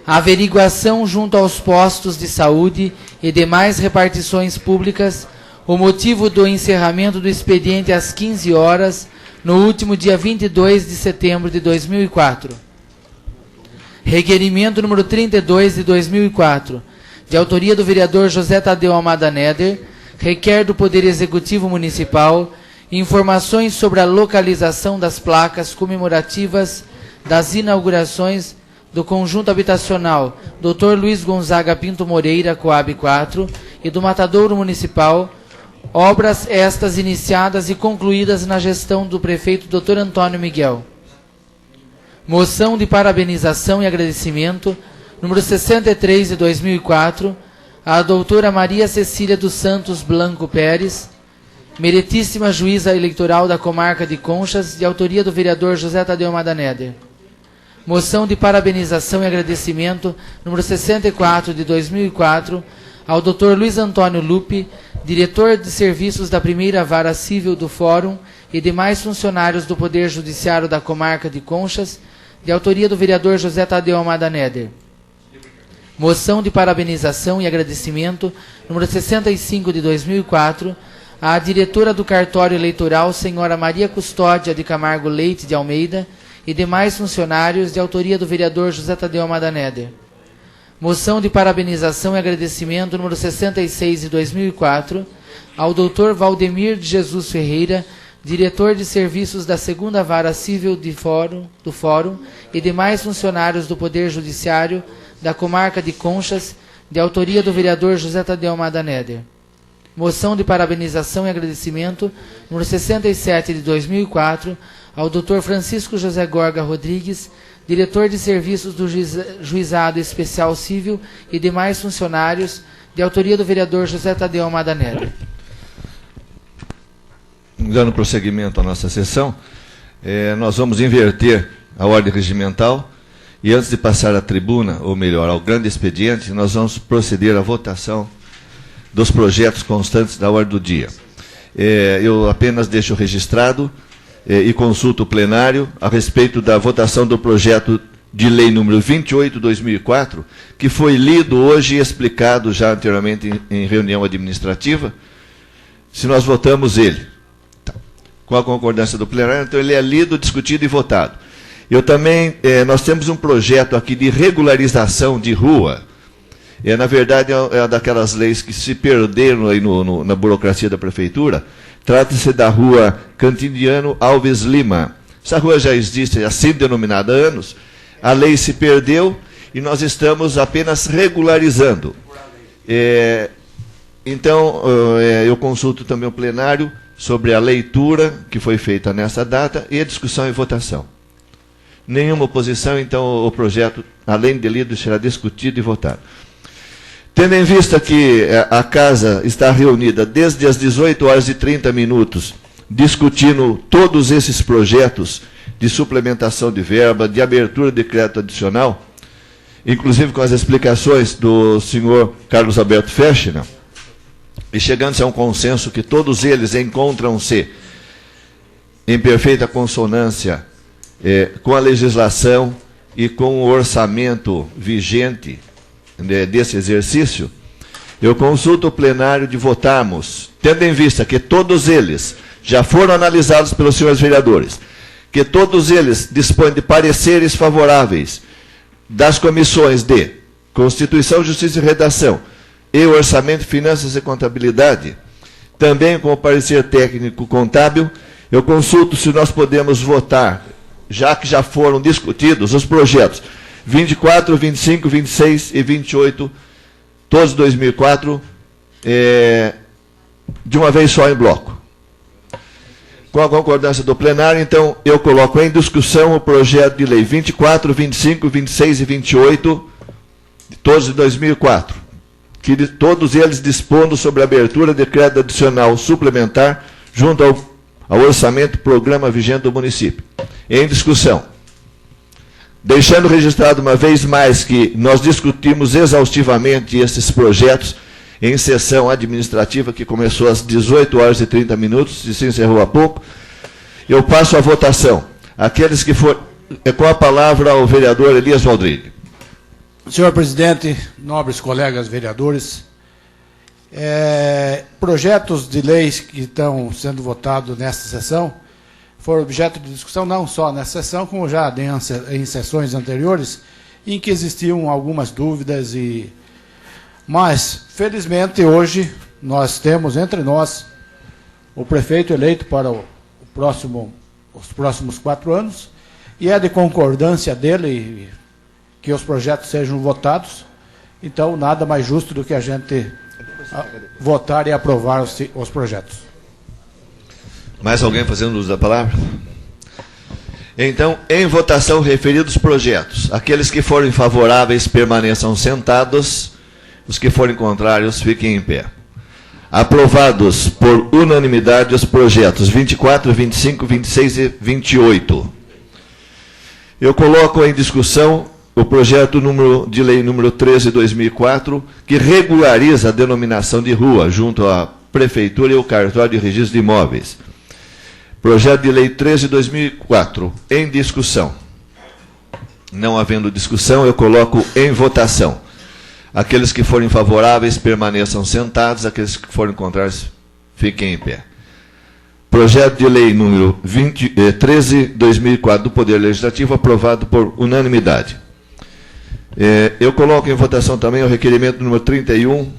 a averiguação junto aos postos de saúde e demais repartições públicas o motivo do encerramento do expediente às 15 horas no último dia 22 de setembro de 2004. Requerimento número 32 de 2004, de autoria do vereador José Tadeu Almada Neder, requer do Poder Executivo Municipal informações sobre a localização das placas comemorativas das inaugurações do Conjunto Habitacional Dr. Luiz Gonzaga Pinto Moreira, Coab 4, e do Matadouro Municipal, obras estas iniciadas e concluídas na gestão do prefeito Dr. Antônio Miguel. Moção de parabenização e agradecimento, número 63 de 2004, à doutora Maria Cecília dos Santos Blanco Pérez, meritíssima juíza eleitoral da comarca de Conchas, de autoria do vereador José Tadeu Almada Neder. Moção de parabenização e agradecimento, número 64 de 2004, ao Dr. Luiz Antônio Lupe, diretor de serviços da primeira vara civil do Fórum e demais funcionários do Poder Judiciário da comarca de Conchas, de autoria do vereador José Tadeu Almada Neder. Moção de parabenização e agradecimento, número 65 de 2004, à diretora do cartório eleitoral, senhora Maria Custódia de Camargo Leite de Almeida, e demais funcionários, de autoria do vereador José Tadeu Almada Neder. Moção de parabenização e agradecimento, número 66 de 2004, ao Dr. Valdemir de Jesus Ferreira, diretor de serviços da segunda vara civil do Fórum e demais funcionários do Poder Judiciário da comarca de Conchas, de autoria do vereador José Tadeu Almada Neder. Moção de parabenização e agradecimento, número 67 de 2004, ao Dr. Francisco José Gorga Rodrigues, diretor de serviços do Juizado Especial Civil e demais funcionários, de autoria do vereador José Tadeu Almada Neder. Dando prosseguimento à nossa sessão, nós vamos inverter a ordem regimental e antes de passar à tribuna, ou melhor, ao grande expediente, nós vamos proceder à votação dos projetos constantes da ordem do dia. Eu apenas deixo registrado e consulto o plenário a respeito da votação do projeto de lei número 28/2004, que foi lido hoje e explicado já anteriormente em reunião administrativa, se nós votamos ele. Com a concordância do plenário, então ele é lido, discutido e votado. Eu também, nós temos um projeto aqui de regularização de rua. Na verdade, é daquelas leis que se perderam aí na burocracia da prefeitura. Trata-se da rua Cantidiano Alves Lima. Essa rua já existe, assim denominada há anos. A lei se perdeu e nós estamos apenas regularizando. Então, eu consulto também o plenário sobre a leitura que foi feita nessa data e a discussão e votação. Nenhuma oposição, então o projeto, além de lido, será discutido e votado. Tendo em vista que a Casa está reunida desde as 18h30, discutindo todos esses projetos de suplementação de verba, de abertura de crédito adicional, inclusive com as explicações do senhor Carlos Alberto Fechner, e chegando-se a um consenso que todos eles encontram-se em perfeita consonância com a legislação e com o orçamento vigente desse exercício, eu consulto o plenário de votarmos, tendo em vista que todos eles já foram analisados pelos senhores vereadores, que todos eles dispõem de pareceres favoráveis das comissões de Constituição, Justiça e Redação e Orçamento, Finanças e Contabilidade, também com o parecer técnico contábil, eu consulto se nós podemos votar, já que já foram discutidos os projetos 24, 25, 26 e 28, todos 2004, de uma vez só em bloco. Com a concordância do plenário, então, eu coloco em discussão o projeto de lei 24, 25, 26 e 28, todos de 2004, que todos eles dispondo sobre a abertura de crédito adicional suplementar junto ao orçamento programa vigente do município. Em discussão. Deixando registrado uma vez mais que nós discutimos exaustivamente esses projetos em sessão administrativa que começou às 18 horas e 30 minutos e se encerrou há pouco, eu passo à votação. Aqueles que for... com a palavra ao vereador Elias Valdrilli. Senhor presidente, nobres colegas vereadores, projetos de leis que estão sendo votados nesta sessão foram objeto de discussão não só nessa sessão, como já em sessões anteriores, em que existiam algumas dúvidas Mas, felizmente, hoje, nós temos entre nós o prefeito eleito para os próximos 4 anos, e é de concordância dele que os projetos sejam votados. Então, nada mais justo do que a gente votar e aprovar os projetos. Mais alguém fazendo uso da palavra? Então, em votação, referidos projetos. Aqueles que forem favoráveis permaneçam sentados. Os que forem contrários, fiquem em pé. Aprovados por unanimidade os projetos 24, 25, 26 e 28. Eu coloco em discussão o projeto de lei número 13 de 2004, que regulariza a denominação de rua junto à Prefeitura e o Cartório de Registro de Imóveis. Projeto de lei 13 de 2004, em discussão. Não havendo discussão, eu coloco em votação. Aqueles que forem favoráveis permaneçam sentados, aqueles que forem contrários fiquem em pé. Projeto de lei número 13 de 2004 do Poder Legislativo, aprovado por unanimidade. Eu coloco em votação também o requerimento número 31,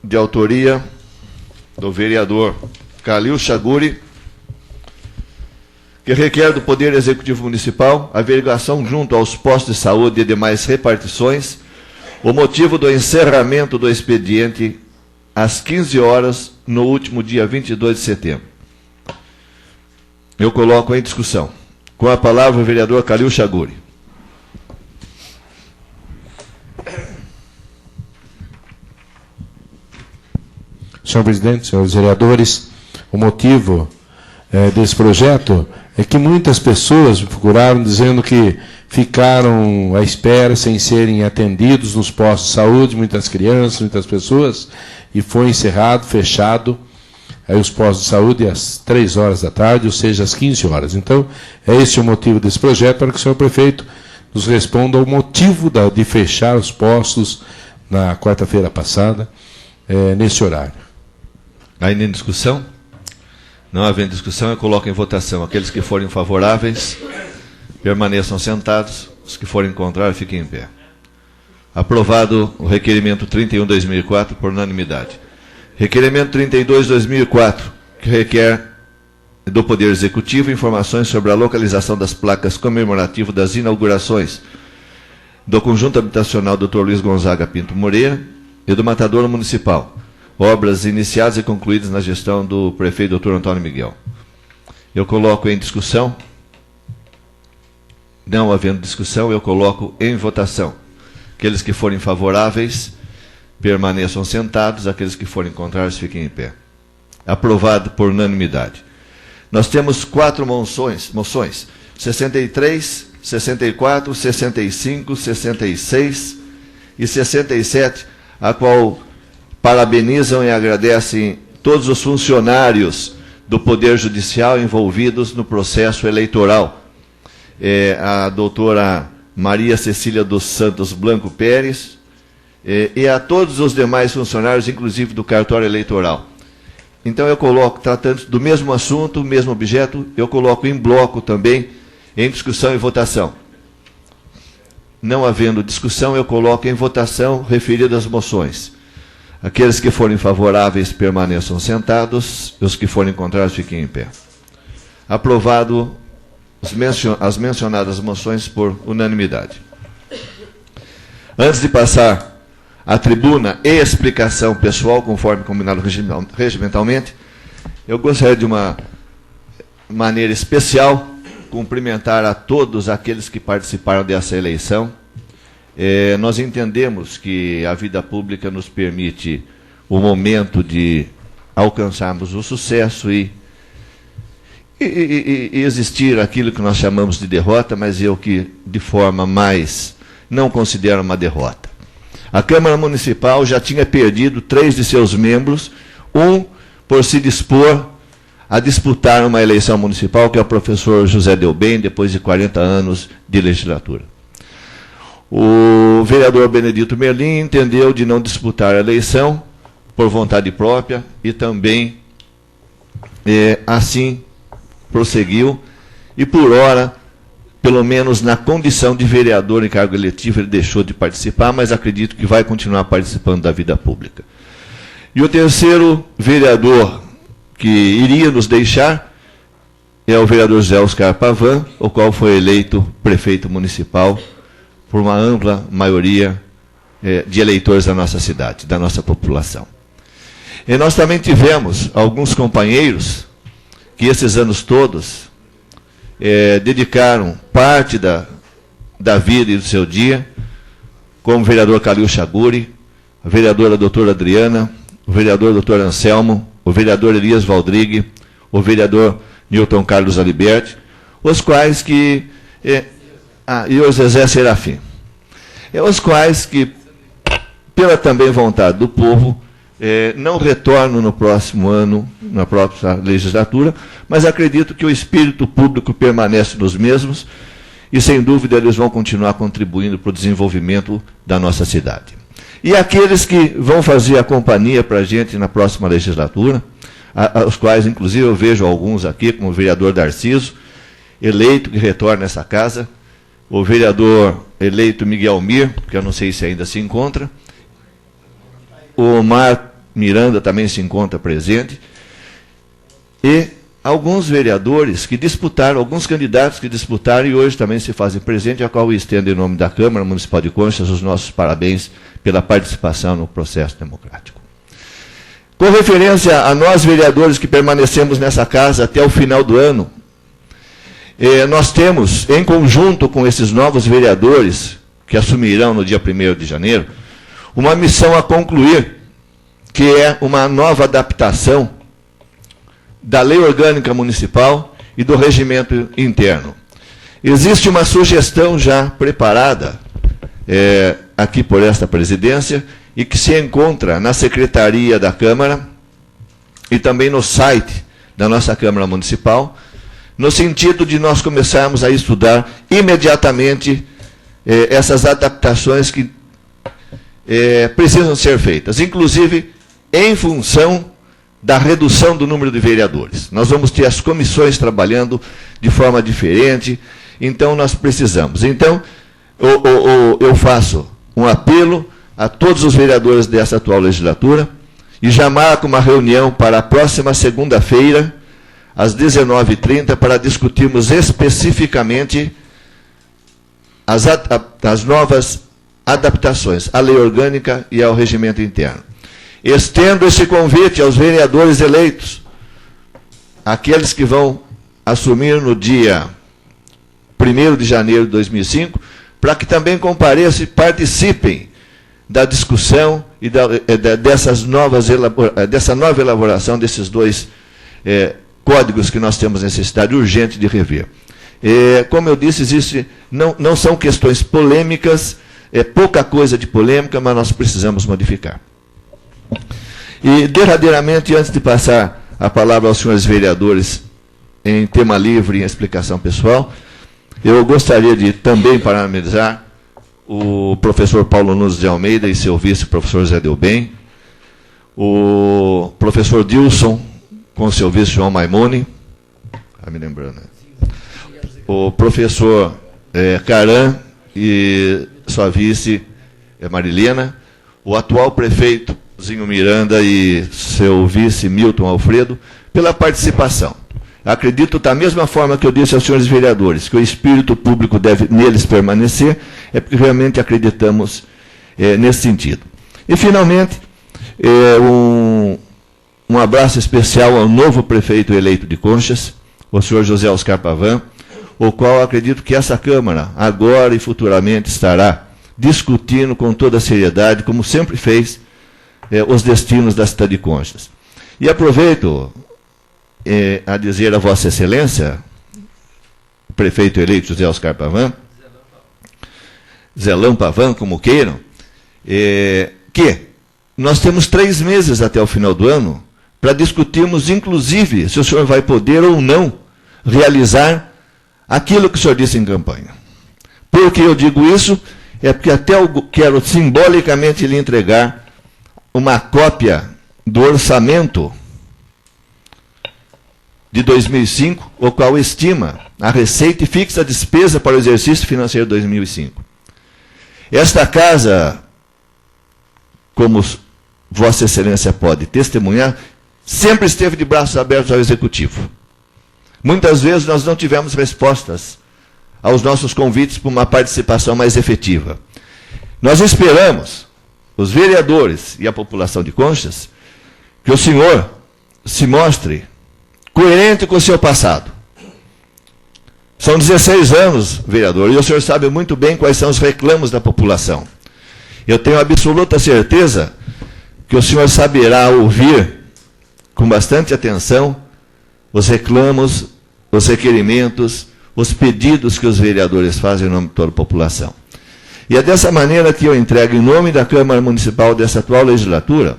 de autoria do vereador Calil Chaguri, que requer do Poder Executivo Municipal a averiguação junto aos postos de saúde e demais repartições o motivo do encerramento do expediente às 15 horas no último dia 22 de setembro. Eu coloco em discussão. Com a palavra o vereador Calil Chaguri. Senhor presidente, senhores vereadores, o motivo desse projeto é que muitas pessoas me procuraram dizendo que ficaram à espera sem serem atendidos nos postos de saúde, muitas crianças, muitas pessoas, e foi encerrado, fechado, aí os postos de saúde às 3 horas da tarde, ou seja, às 15 horas. Então, é esse o motivo desse projeto, para que o senhor prefeito nos responda ao motivo de fechar os postos na quarta-feira passada, nesse horário. Ainda em discussão? Não havendo discussão, eu coloco em votação. Aqueles que forem favoráveis, permaneçam sentados. Os que forem contrários, fiquem em pé. Aprovado o requerimento 31/2004 por unanimidade. Requerimento 32/2004, que requer do Poder Executivo informações sobre a localização das placas comemorativas das inaugurações do Conjunto Habitacional Dr. Luiz Gonzaga Pinto Moreira e do Matadouro Municipal. Obras iniciadas e concluídas na gestão do prefeito Dr. Antônio Miguel. Eu coloco em discussão. Não havendo discussão, eu coloco em votação. Aqueles que forem favoráveis, permaneçam sentados. Aqueles que forem contrários, fiquem em pé. Aprovado por unanimidade. Nós temos 4 moções. 63, 64, 65, 66 e 67, a qual parabenizam e agradecem todos os funcionários do Poder Judicial envolvidos no processo eleitoral. A doutora Maria Cecília dos Santos Blanco Pérez e a todos os demais funcionários, inclusive do cartório eleitoral. Então eu coloco, tratando do mesmo assunto, mesmo objeto, eu coloco em bloco também, em discussão e votação. não havendo discussão, eu coloco em votação referidas moções. Aqueles que forem favoráveis permaneçam sentados, e os que forem contrários fiquem em pé. Aprovado as mencionadas moções por unanimidade. Antes de passar à tribuna e explicação pessoal, conforme combinado regimentalmente, eu gostaria de uma maneira especial cumprimentar a todos aqueles que participaram dessa eleição. Nós entendemos que a vida pública nos permite o momento de alcançarmos o sucesso e existir aquilo que nós chamamos de derrota, mas eu que de forma mais não considero uma derrota. A Câmara Municipal já tinha perdido 3 de seus membros, um por se dispor a disputar uma eleição municipal, que é o professor José Delbem, depois de 40 anos de legislatura. O vereador Benedito Merlim entendeu de não disputar a eleição por vontade própria e também assim prosseguiu, e por hora, pelo menos na condição de vereador em cargo eletivo, ele deixou de participar, mas acredito que vai continuar participando da vida pública. E o terceiro vereador que iria nos deixar é o vereador José Oscar Pavan, o qual foi eleito prefeito municipal por uma ampla maioria de eleitores da nossa cidade, da nossa população. E nós também tivemos alguns companheiros que esses anos todos dedicaram parte da vida e do seu dia, como o vereador Calil Chaguri, a vereadora doutora Adriana, o vereador doutor Anselmo, o vereador Elias Valdrigue, o vereador Newton Carlos Aliberti, os quais que... e o Zezé Serafim. Os quais que, pela também vontade do povo, não retornam no próximo ano, na próxima legislatura, mas acredito que o espírito público permanece nos mesmos e, sem dúvida, eles vão continuar contribuindo para o desenvolvimento da nossa cidade. E aqueles que vão fazer a companhia para a gente na próxima legislatura, os quais, inclusive, eu vejo alguns aqui, como o vereador Darciso, eleito, que retorna a essa casa, o vereador eleito Miguel Mir, que eu não sei se ainda se encontra, o Omar Miranda também se encontra presente, e alguns vereadores que disputaram, alguns candidatos que disputaram e hoje também se fazem presente, a qual eu estendo em nome da Câmara Municipal de Conchas os nossos parabéns pela participação no processo democrático. Com referência a nós, vereadores, que permanecemos nessa casa até o final do ano, nós temos, em conjunto com esses novos vereadores, que assumirão no dia 1º de janeiro, uma missão a concluir, que é uma nova adaptação da Lei Orgânica Municipal e do Regimento Interno. Existe uma sugestão já preparada aqui por esta presidência e que se encontra na Secretaria da Câmara e também no site da nossa Câmara Municipal, no sentido de nós começarmos a estudar imediatamente essas adaptações que precisam ser feitas, inclusive em função da redução do número de vereadores. Nós vamos ter as comissões trabalhando de forma diferente, então nós precisamos. Então, eu faço um apelo a todos os vereadores dessa atual legislatura e já marco uma reunião para a próxima segunda-feira, às 19h30, para discutirmos especificamente as novas adaptações à lei orgânica e ao regimento interno. Estendo esse convite aos vereadores eleitos, aqueles que vão assumir no dia 1º de janeiro de 2005, para que também compareçam e participem da discussão e dessa nova elaboração desses dois códigos que nós temos necessidade urgente de rever. Como eu disse, não são questões polêmicas, é pouca coisa de polêmica, mas nós precisamos modificar. E, derradeiramente, antes de passar a palavra aos senhores vereadores em tema livre e em explicação pessoal, eu gostaria de também parabenizar o professor Paulo Nunes de Almeida e seu vice, professor Zé Delbem, o professor Dilson, com seu vice João Maimone, me lembrando, o professor Caran e sua vice, Marilena, o atual prefeito, Zinho Miranda, e seu vice, Milton Alfredo, pela participação. Acredito, da mesma forma que eu disse aos senhores vereadores, que o espírito público deve neles permanecer, é porque realmente acreditamos nesse sentido. E, finalmente, um abraço especial ao novo prefeito eleito de Conchas, o senhor José Oscar Pavan, o qual acredito que essa Câmara, agora e futuramente, estará discutindo com toda a seriedade, como sempre fez, os destinos da cidade de Conchas. E aproveito a dizer a Vossa Excelência, o prefeito eleito José Oscar Pavan, Zelão Pavan, como queiram, que nós temos 3 meses até o final do ano para discutirmos, inclusive, se o senhor vai poder ou não realizar aquilo que o senhor disse em campanha. Por que eu digo isso? É porque até eu quero simbolicamente lhe entregar uma cópia do orçamento de 2005, o qual estima a receita e fixa a despesa para o exercício financeiro de 2005. Esta casa, como Vossa Excelência pode testemunhar, sempre esteve de braços abertos ao Executivo. Muitas vezes nós não tivemos respostas aos nossos convites para uma participação mais efetiva. Nós esperamos, os vereadores e a população de Conchas, que o senhor se mostre coerente com o seu passado. São 16 anos, vereador, e o senhor sabe muito bem quais são os reclamos da população. Eu tenho absoluta certeza que o senhor saberá ouvir com bastante atenção os reclamos, os requerimentos, os pedidos que os vereadores fazem em nome de toda a população. E é dessa maneira que eu entrego, em nome da Câmara Municipal dessa atual legislatura,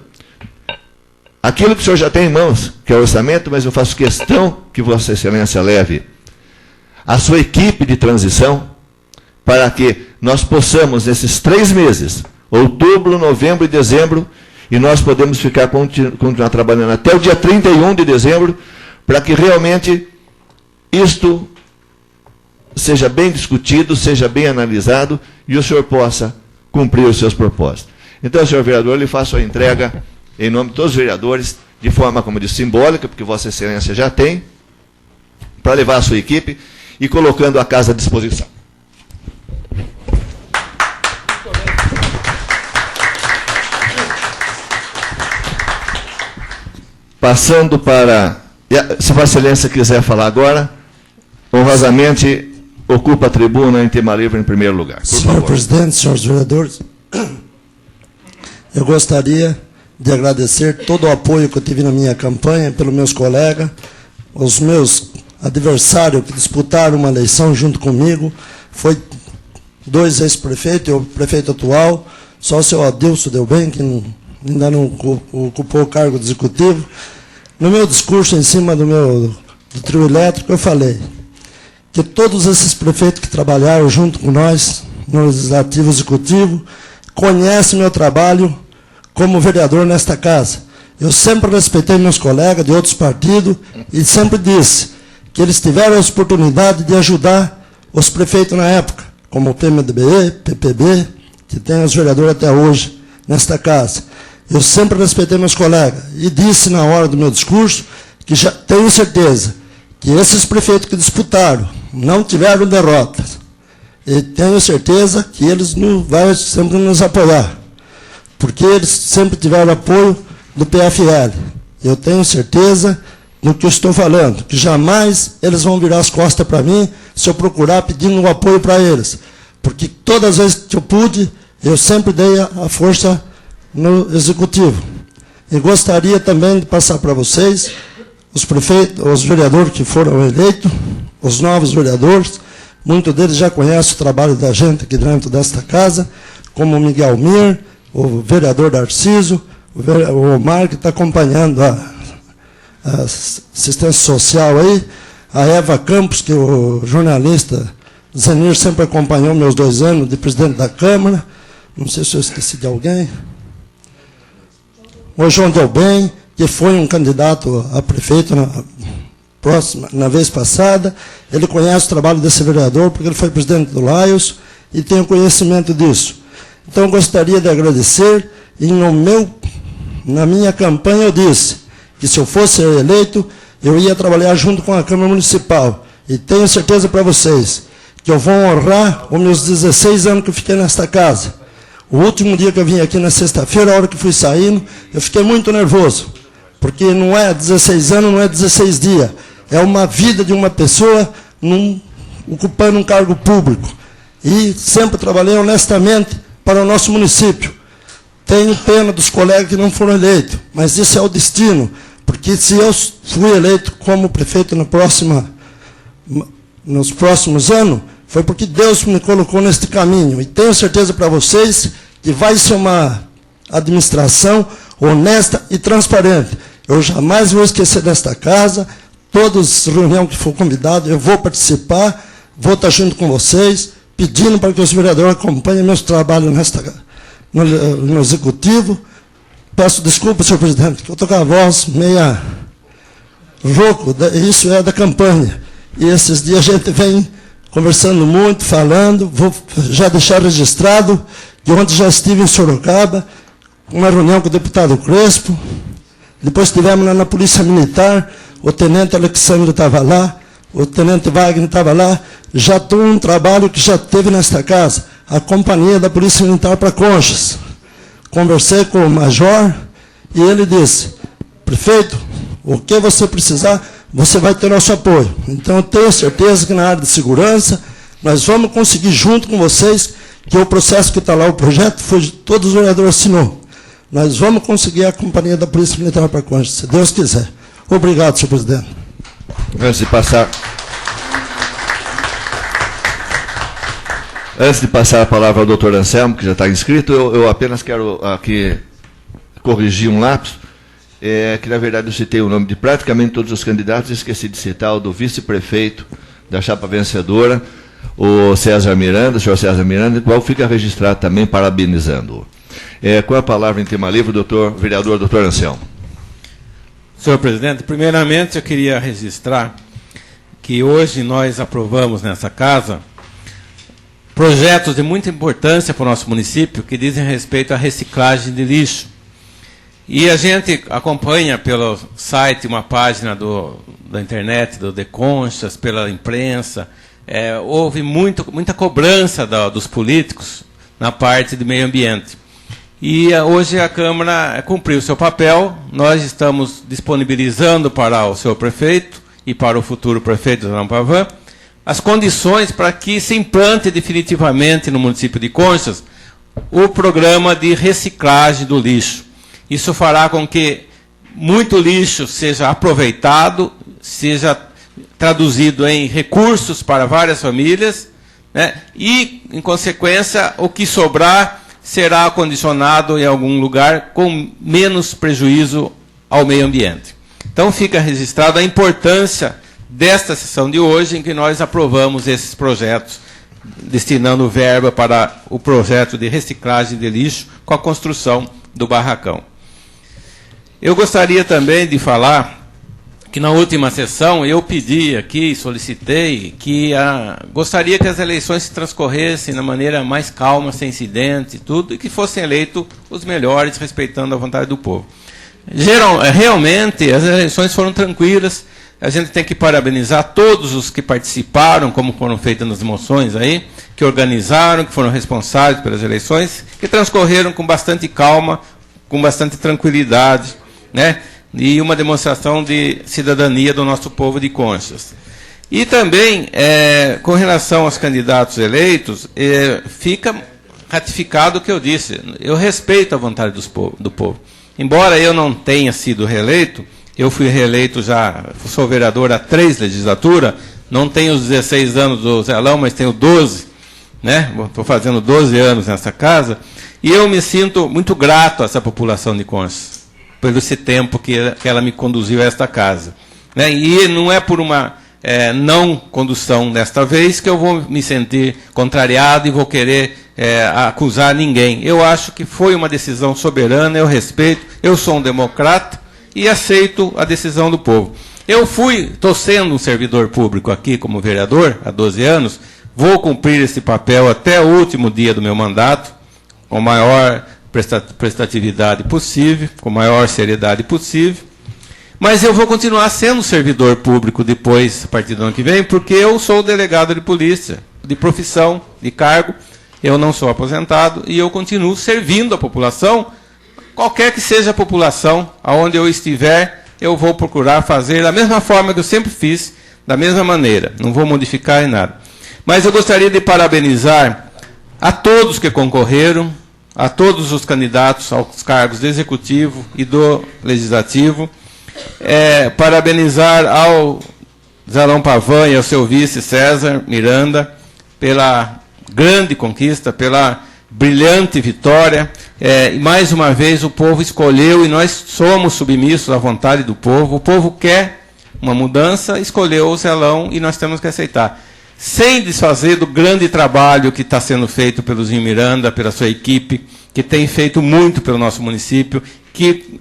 aquilo que o senhor já tem em mãos, que é o orçamento, mas eu faço questão que Vossa Excelência leve a sua equipe de transição, para que nós possamos, nesses 3 meses, outubro, novembro e dezembro, e nós podemos continuar trabalhando até o dia 31 de dezembro, para que realmente isto seja bem discutido, seja bem analisado, e o senhor possa cumprir os seus propósitos. Então, senhor vereador, eu lhe faço a entrega, em nome de todos os vereadores, de forma, como disse, simbólica, porque Vossa Excelência já tem, para levar a sua equipe, e colocando a casa à disposição. Passando para... Se Vossa Excelência quiser falar agora, honrosamente, ocupa a tribuna em tema livre em primeiro lugar. Por Senhor favor. Presidente, senhores vereadores, eu gostaria de agradecer todo o apoio que eu tive na minha campanha, pelos meus colegas, os meus adversários que disputaram uma eleição junto comigo, foi 2 ex-prefeitos e o prefeito atual, só o seu Adilson deu bem, que ainda não ocupou o cargo de executivo. No meu discurso, em cima do trio elétrico, eu falei que todos esses prefeitos que trabalharam junto com nós, no Legislativo Executivo, conhecem meu trabalho como vereador nesta casa. Eu sempre respeitei meus colegas de outros partidos e sempre disse que eles tiveram a oportunidade de ajudar os prefeitos na época, como o PMDB, PPB, que tem os vereadores até hoje nesta casa. Eu sempre respeitei meus colegas e disse na hora do meu discurso que já tenho certeza que esses prefeitos que disputaram não tiveram derrotas. E tenho certeza que eles vão sempre nos apoiar, porque eles sempre tiveram apoio do PFL. Eu tenho certeza no que eu estou falando, que jamais eles vão virar as costas para mim se eu procurar pedindo um apoio para eles, porque todas as vezes que eu pude, eu sempre dei a força no Executivo. E gostaria também de passar para vocês, os prefeitos, os vereadores que foram eleitos, os novos vereadores, muitos deles já conhecem o trabalho da gente aqui dentro desta casa, como o Miguel Mir, o vereador Darciso, o Omar, que está acompanhando a assistência social aí, a Eva Campos, que o jornalista Zenir sempre acompanhou meus 2 anos de presidente da Câmara, não sei se eu esqueci de alguém, o João Delbem, que foi um candidato a prefeito na vez passada, ele conhece o trabalho desse vereador, porque ele foi presidente do Laios, e tenho conhecimento disso. Então, eu gostaria de agradecer, e na minha campanha eu disse que se eu fosse eleito, eu ia trabalhar junto com a Câmara Municipal. E tenho certeza para vocês que eu vou honrar os meus 16 anos que eu fiquei nesta casa. O último dia que eu vim aqui na sexta-feira, a hora que fui saindo, eu fiquei muito nervoso. Porque não é 16 anos, não é 16 dias. É uma vida de uma pessoa ocupando um cargo público. E sempre trabalhei honestamente para o nosso município. Tenho pena dos colegas que não foram eleitos, mas isso é o destino. Porque se eu fui eleito como prefeito nos próximos anos, foi porque Deus me colocou neste caminho. E tenho certeza para vocês que vai ser uma administração honesta e transparente. Eu jamais vou esquecer desta casa. Todas as reuniões que for convidado, eu vou participar, vou estar junto com vocês, pedindo para que os vereadores acompanhem meus trabalhos no Executivo. Peço desculpa, senhor presidente, que eu estou com a voz meia rouco, isso é da campanha. E esses dias a gente vem conversando muito, falando, vou já deixar registrado que ontem já estive em Sorocaba, uma reunião com o deputado Crespo, depois estivemos lá na Polícia Militar, o tenente Alexandre estava lá, o tenente Wagner estava lá, já estou um trabalho que já teve nesta casa, a companhia da Polícia Militar para Conchas. Conversei com o major e ele disse, prefeito, o que você precisar, você vai ter nosso apoio. Então, eu tenho certeza que na área de segurança, nós vamos conseguir junto com vocês, que o processo que está lá, o projeto, foi todos os vereadores assinou. Nós vamos conseguir a companhia da Polícia Militar para Conchas, se Deus quiser. Obrigado, senhor presidente. Antes de passar a palavra ao doutor Anselmo, que já está inscrito, eu apenas quero aqui corrigir um lapso, que na verdade eu citei o nome de praticamente todos os candidatos, esqueci de citar o do vice-prefeito da chapa vencedora, o César Miranda, o senhor César Miranda, igual fica registrado também, parabenizando-o. Com a palavra em tema livre, o vereador doutor Anselmo. Senhor presidente, primeiramente eu queria registrar que hoje nós aprovamos nessa casa projetos de muita importância para o nosso município que dizem respeito à reciclagem de lixo. E a gente acompanha pelo site uma página da internet, do Deconchas, pela imprensa. Houve muita cobrança dos políticos na parte de meio ambiente. E hoje a Câmara cumpriu o seu papel. Nós estamos disponibilizando para o senhor prefeito e para o futuro prefeito de Pavan as condições para que se implante definitivamente no município de Conchas o programa de reciclagem do lixo. Isso fará com que muito lixo seja aproveitado, seja traduzido em recursos para várias famílias, né? E, em consequência, o que sobrar será acondicionado em algum lugar com menos prejuízo ao meio ambiente. Então, fica registrada a importância desta sessão de hoje, em que nós aprovamos esses projetos, destinando verba para o projeto de reciclagem de lixo com a construção do barracão. Eu gostaria também de falar que na última sessão eu pedi aqui, solicitei, que gostaria que as eleições se transcorressem da maneira mais calma, sem incidente e tudo, e que fossem eleitos os melhores, respeitando a vontade do povo. Realmente, as eleições foram tranquilas. A gente tem que parabenizar todos os que participaram, como foram feitas nas moções aí, que organizaram, que foram responsáveis pelas eleições, que transcorreram com bastante calma, com bastante tranquilidade, né? E uma demonstração de cidadania do nosso povo de Conchas. E também, com relação aos candidatos eleitos, fica ratificado o que eu disse. Eu respeito a vontade do povo. Embora eu não tenha sido reeleito, eu fui reeleito já, sou vereador há 3 legislaturas, não tenho os 16 anos do Zelão, mas tenho 12, né? Estou fazendo 12 anos nessa casa, e eu me sinto muito grato a essa população de Conchas, pelo esse tempo que ela me conduziu a esta casa, né? E não é por uma não condução desta vez que eu vou me sentir contrariado e vou querer acusar ninguém. Eu acho que foi uma decisão soberana, eu respeito, eu sou um democrata, e aceito a decisão do povo. Estou sendo um servidor público aqui como vereador há 12 anos, vou cumprir esse papel até o último dia do meu mandato, com a maior prestatividade possível, com a maior seriedade possível. Mas eu vou continuar sendo servidor público depois, a partir do ano que vem, porque eu sou delegado de polícia, de profissão, de cargo. Eu não sou aposentado e eu continuo servindo a população, qualquer que seja a população, aonde eu estiver, eu vou procurar fazer da mesma forma que eu sempre fiz, da mesma maneira. Não vou modificar em nada. Mas eu gostaria de parabenizar a todos que concorreram, a todos os candidatos aos cargos do Executivo e do Legislativo, parabenizar ao Zalão Pavan e ao seu vice César Miranda pela grande conquista, pela brilhante vitória. E mais uma vez o povo escolheu e nós somos submissos à vontade do povo. O povo quer uma mudança, escolheu o Zelão e nós temos que aceitar. Sem desfazer do grande trabalho que está sendo feito pelo Zinho Miranda, pela sua equipe, que tem feito muito pelo nosso município, que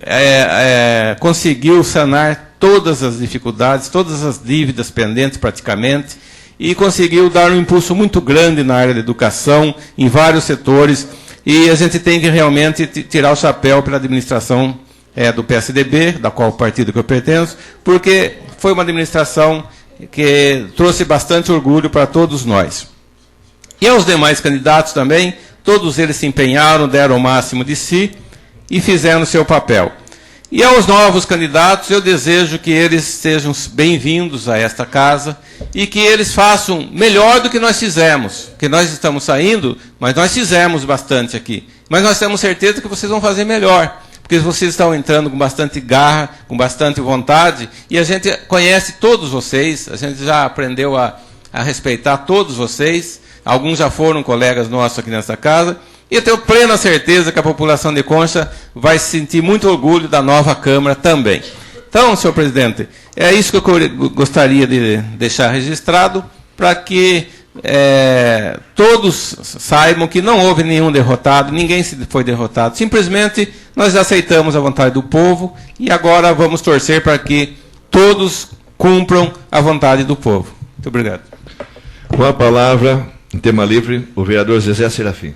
conseguiu sanar todas as dificuldades, todas as dívidas pendentes praticamente, e conseguiu dar um impulso muito grande na área da educação, em vários setores, e a gente tem que realmente tirar o chapéu pela administração do PSDB, da qual partido que eu pertenço, porque foi uma administração que trouxe bastante orgulho para todos nós. E aos demais candidatos também, todos eles se empenharam, deram o máximo de si e fizeram o seu papel. E aos novos candidatos, eu desejo que eles sejam bem-vindos a esta casa e que eles façam melhor do que nós fizemos. Porque nós estamos saindo, mas nós fizemos bastante aqui. Mas nós temos certeza que vocês vão fazer melhor. Porque vocês estão entrando com bastante garra, com bastante vontade, e a gente conhece todos vocês, a gente já aprendeu a respeitar todos vocês, alguns já foram colegas nossos aqui nessa casa, e eu tenho plena certeza que a população de Concha vai sentir muito orgulho da nova Câmara também. Então, senhor presidente, é isso que eu gostaria de deixar registrado, para que todos saibam que não houve nenhum derrotado, ninguém foi derrotado, simplesmente nós aceitamos a vontade do povo e agora vamos torcer para que todos cumpram a vontade do povo. Muito obrigado. Com a palavra, em tema livre, o vereador Zezé Serafim.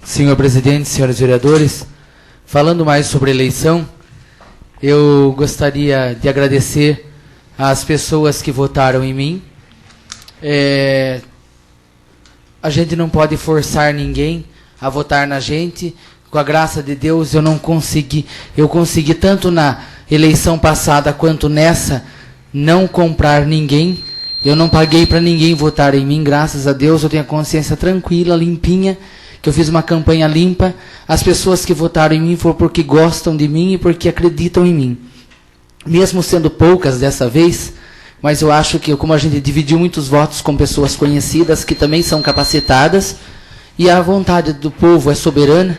Senhor presidente, senhores vereadores, falando mais sobre a eleição, eu gostaria de agradecer às pessoas que votaram em mim. A gente não pode forçar ninguém a votar na gente. Com a graça de Deus, eu consegui tanto na eleição passada quanto nessa não comprar ninguém. Eu não paguei para ninguém votar em mim, graças a Deus. Eu tenho a consciência tranquila, limpinha, que eu fiz uma campanha limpa. As pessoas que votaram em mim foram porque gostam de mim e porque acreditam em mim. Mesmo sendo poucas dessa vez, mas eu acho que, como a gente dividiu muitos votos com pessoas conhecidas, que também são capacitadas, e a vontade do povo é soberana,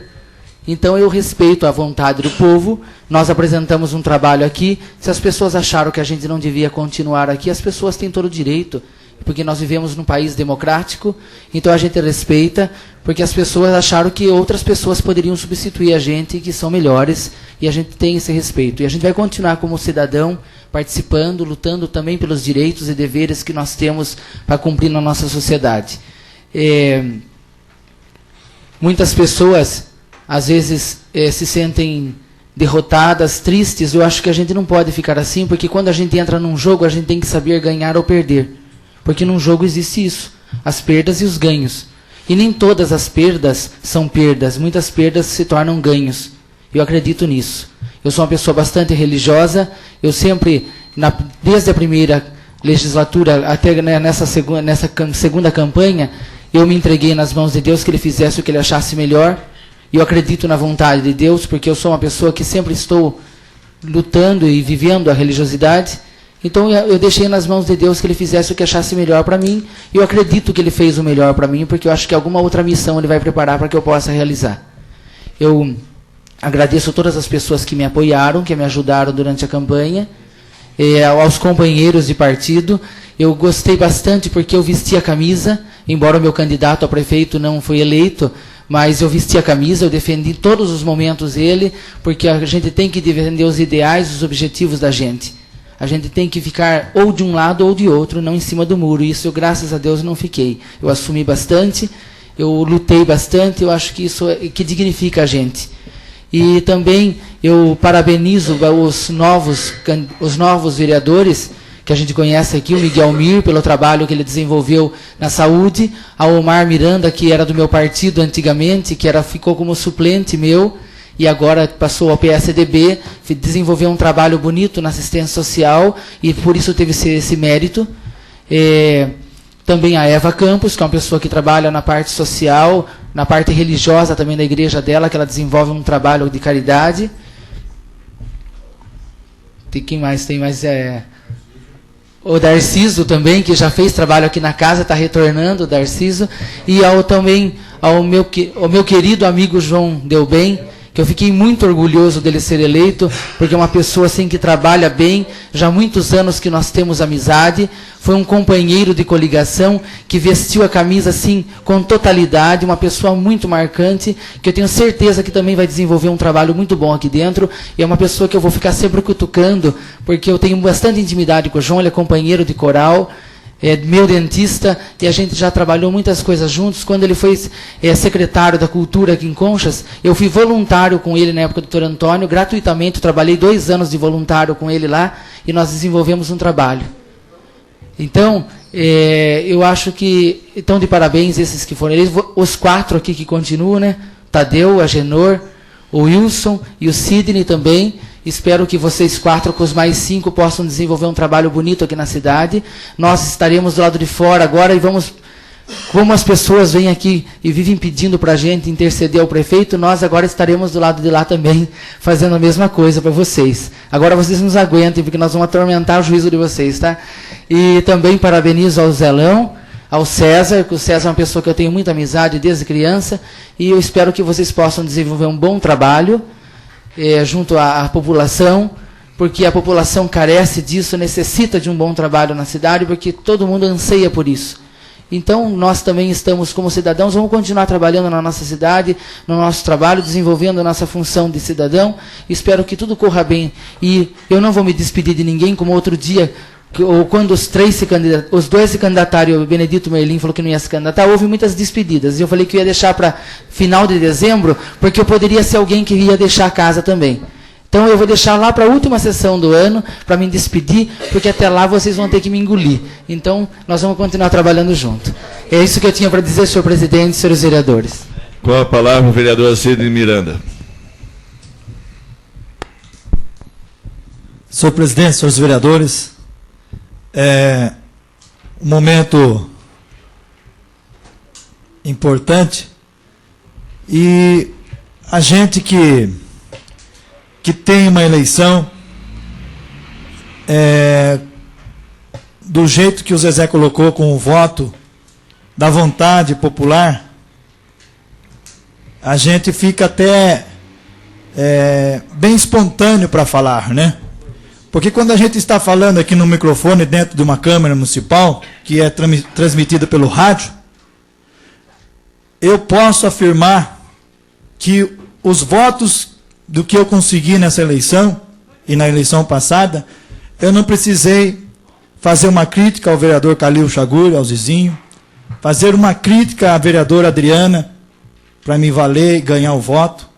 então eu respeito a vontade do povo. Nós apresentamos um trabalho aqui. Se as pessoas acharam que a gente não devia continuar aqui, as pessoas têm todo o direito, porque nós vivemos num país democrático, então a gente respeita, porque as pessoas acharam que outras pessoas poderiam substituir a gente, que são melhores, e a gente tem esse respeito. E a gente vai continuar como cidadão, participando, lutando também pelos direitos e deveres que nós temos para cumprir na nossa sociedade. Muitas pessoas, às vezes, se sentem derrotadas, tristes. Eu acho que a gente não pode ficar assim, porque quando a gente entra num jogo, a gente tem que saber ganhar ou perder. Porque num jogo existe isso, as perdas e os ganhos. E nem todas as perdas são perdas, muitas perdas se tornam ganhos. Eu acredito nisso. Eu sou uma pessoa bastante religiosa, eu sempre, desde a primeira legislatura até nessa segunda campanha, eu me entreguei nas mãos de Deus, que Ele fizesse o que Ele achasse melhor. E eu acredito na vontade de Deus, porque eu sou uma pessoa que sempre estou lutando e vivendo a religiosidade. Então eu deixei nas mãos de Deus que Ele fizesse o que achasse melhor para mim. E eu acredito que Ele fez o melhor para mim, porque eu acho que alguma outra missão Ele vai preparar para que eu possa realizar. Eu agradeço a todas as pessoas que me apoiaram, que me ajudaram durante a campanha, aos companheiros de partido. Eu gostei bastante porque eu vesti a camisa, embora o meu candidato a prefeito não foi eleito, mas eu vesti a camisa, eu defendi em todos os momentos ele, porque a gente tem que defender os ideais, os objetivos da gente. A gente tem que ficar ou de um lado ou de outro, não em cima do muro. Isso, graças a Deus, não fiquei. Eu assumi bastante, eu lutei bastante, eu acho que isso que dignifica a gente. E também eu parabenizo os novos vereadores, que a gente conhece aqui, o Miguel Mir, pelo trabalho que ele desenvolveu na saúde, a Omar Miranda, que era do meu partido antigamente, ficou como suplente meu, e agora passou ao PSDB, desenvolveu um trabalho bonito na assistência social, e por isso teve esse mérito. Também a Eva Campos, que é uma pessoa que trabalha na parte social, na parte religiosa também da igreja dela, que ela desenvolve um trabalho de caridade. Quem mais tem mais? O Darciso também, que já fez trabalho aqui na casa, está retornando, o Darciso. E também ao meu querido amigo João Delbem, que eu fiquei muito orgulhoso dele ser eleito, porque é uma pessoa assim que trabalha bem, já há muitos anos que nós temos amizade, foi um companheiro de coligação, que vestiu a camisa assim com totalidade, uma pessoa muito marcante, que eu tenho certeza que também vai desenvolver um trabalho muito bom aqui dentro, e é uma pessoa que eu vou ficar sempre cutucando, porque eu tenho bastante intimidade com o João, ele é companheiro de coral, é meu dentista, e a gente já trabalhou muitas coisas juntos. Quando ele foi secretário da Cultura aqui em Conchas, eu fui voluntário com ele na época do Dr. Antônio, gratuitamente, trabalhei 2 anos de voluntário com ele lá, e nós desenvolvemos um trabalho. Então, eu acho que estão de parabéns esses que foram eles, os 4 aqui que continuam, né? Tadeu, Agenor, o Wilson e o Sidney também. Espero que vocês 4, com os mais 5, possam desenvolver um trabalho bonito aqui na cidade. Nós estaremos do lado de fora agora e vamos, como as pessoas vêm aqui e vivem pedindo para a gente interceder ao prefeito, nós agora estaremos do lado de lá também, fazendo a mesma coisa para vocês. Agora vocês nos aguentem, porque nós vamos atormentar o juízo de vocês, tá? E também parabenizo ao Zelão, ao César, que o César é uma pessoa que eu tenho muita amizade desde criança, e eu espero que vocês possam desenvolver um bom trabalho, junto à população, porque a população carece disso, necessita de um bom trabalho na cidade, porque todo mundo anseia por isso. Então, nós também estamos, como cidadãos, vamos continuar trabalhando na nossa cidade, no nosso trabalho, desenvolvendo a nossa função de cidadão. Espero que tudo corra bem. E eu não vou me despedir de ninguém, como outro dia, ou quando os 2 se candidataram, e o Benedito Merlin falou que não ia se candidatar, houve muitas despedidas. E eu falei que eu ia deixar para final de dezembro, porque eu poderia ser alguém que ia deixar a casa também. Então eu vou deixar lá para a última sessão do ano, para me despedir, porque até lá vocês vão ter que me engolir. Então nós vamos continuar trabalhando junto. É isso que eu tinha para dizer, senhor presidente, senhores vereadores. Com a palavra o vereador Sidney Miranda. Senhor presidente, senhores vereadores, um momento importante, e a gente que tem uma eleição do jeito que o Zezé colocou, com o voto da vontade popular, a gente fica até bem espontâneo para falar, né? Porque quando a gente está falando aqui no microfone dentro de uma Câmara Municipal, que é transmitida pelo rádio, eu posso afirmar que os votos do que eu consegui nessa eleição, e na eleição passada, eu não precisei fazer uma crítica ao vereador Calil Chaguri, ao Zizinho, fazer uma crítica à vereadora Adriana, para me valer e ganhar o voto,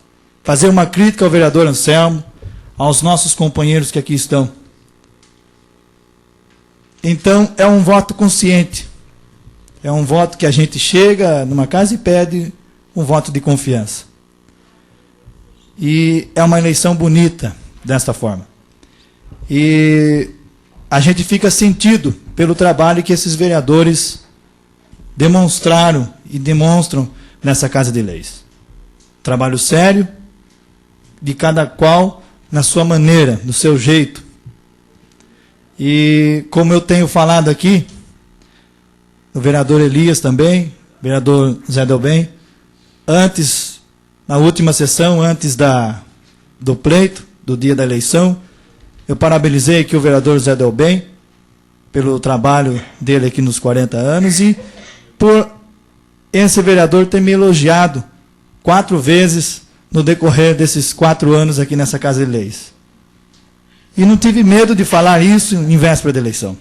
fazer uma crítica ao vereador Anselmo, aos nossos companheiros que aqui estão. Então, é um voto consciente. É um voto que a gente chega numa casa e pede um voto de confiança. E é uma eleição bonita, desta forma. E a gente fica sentido pelo trabalho que esses vereadores demonstraram e demonstram nessa Casa de Leis. Trabalho sério, de cada qual na sua maneira, do seu jeito. E como eu tenho falado aqui, o vereador Elias também, o vereador Zé Delbem, antes, na última sessão, antes do pleito, do dia da eleição, eu parabenizei aqui o vereador Zé Delbem pelo trabalho dele aqui nos 40 anos e por esse vereador ter me elogiado 4 vezes no decorrer desses 4 anos aqui nessa Casa de Leis. E não tive medo de falar isso em véspera da eleição.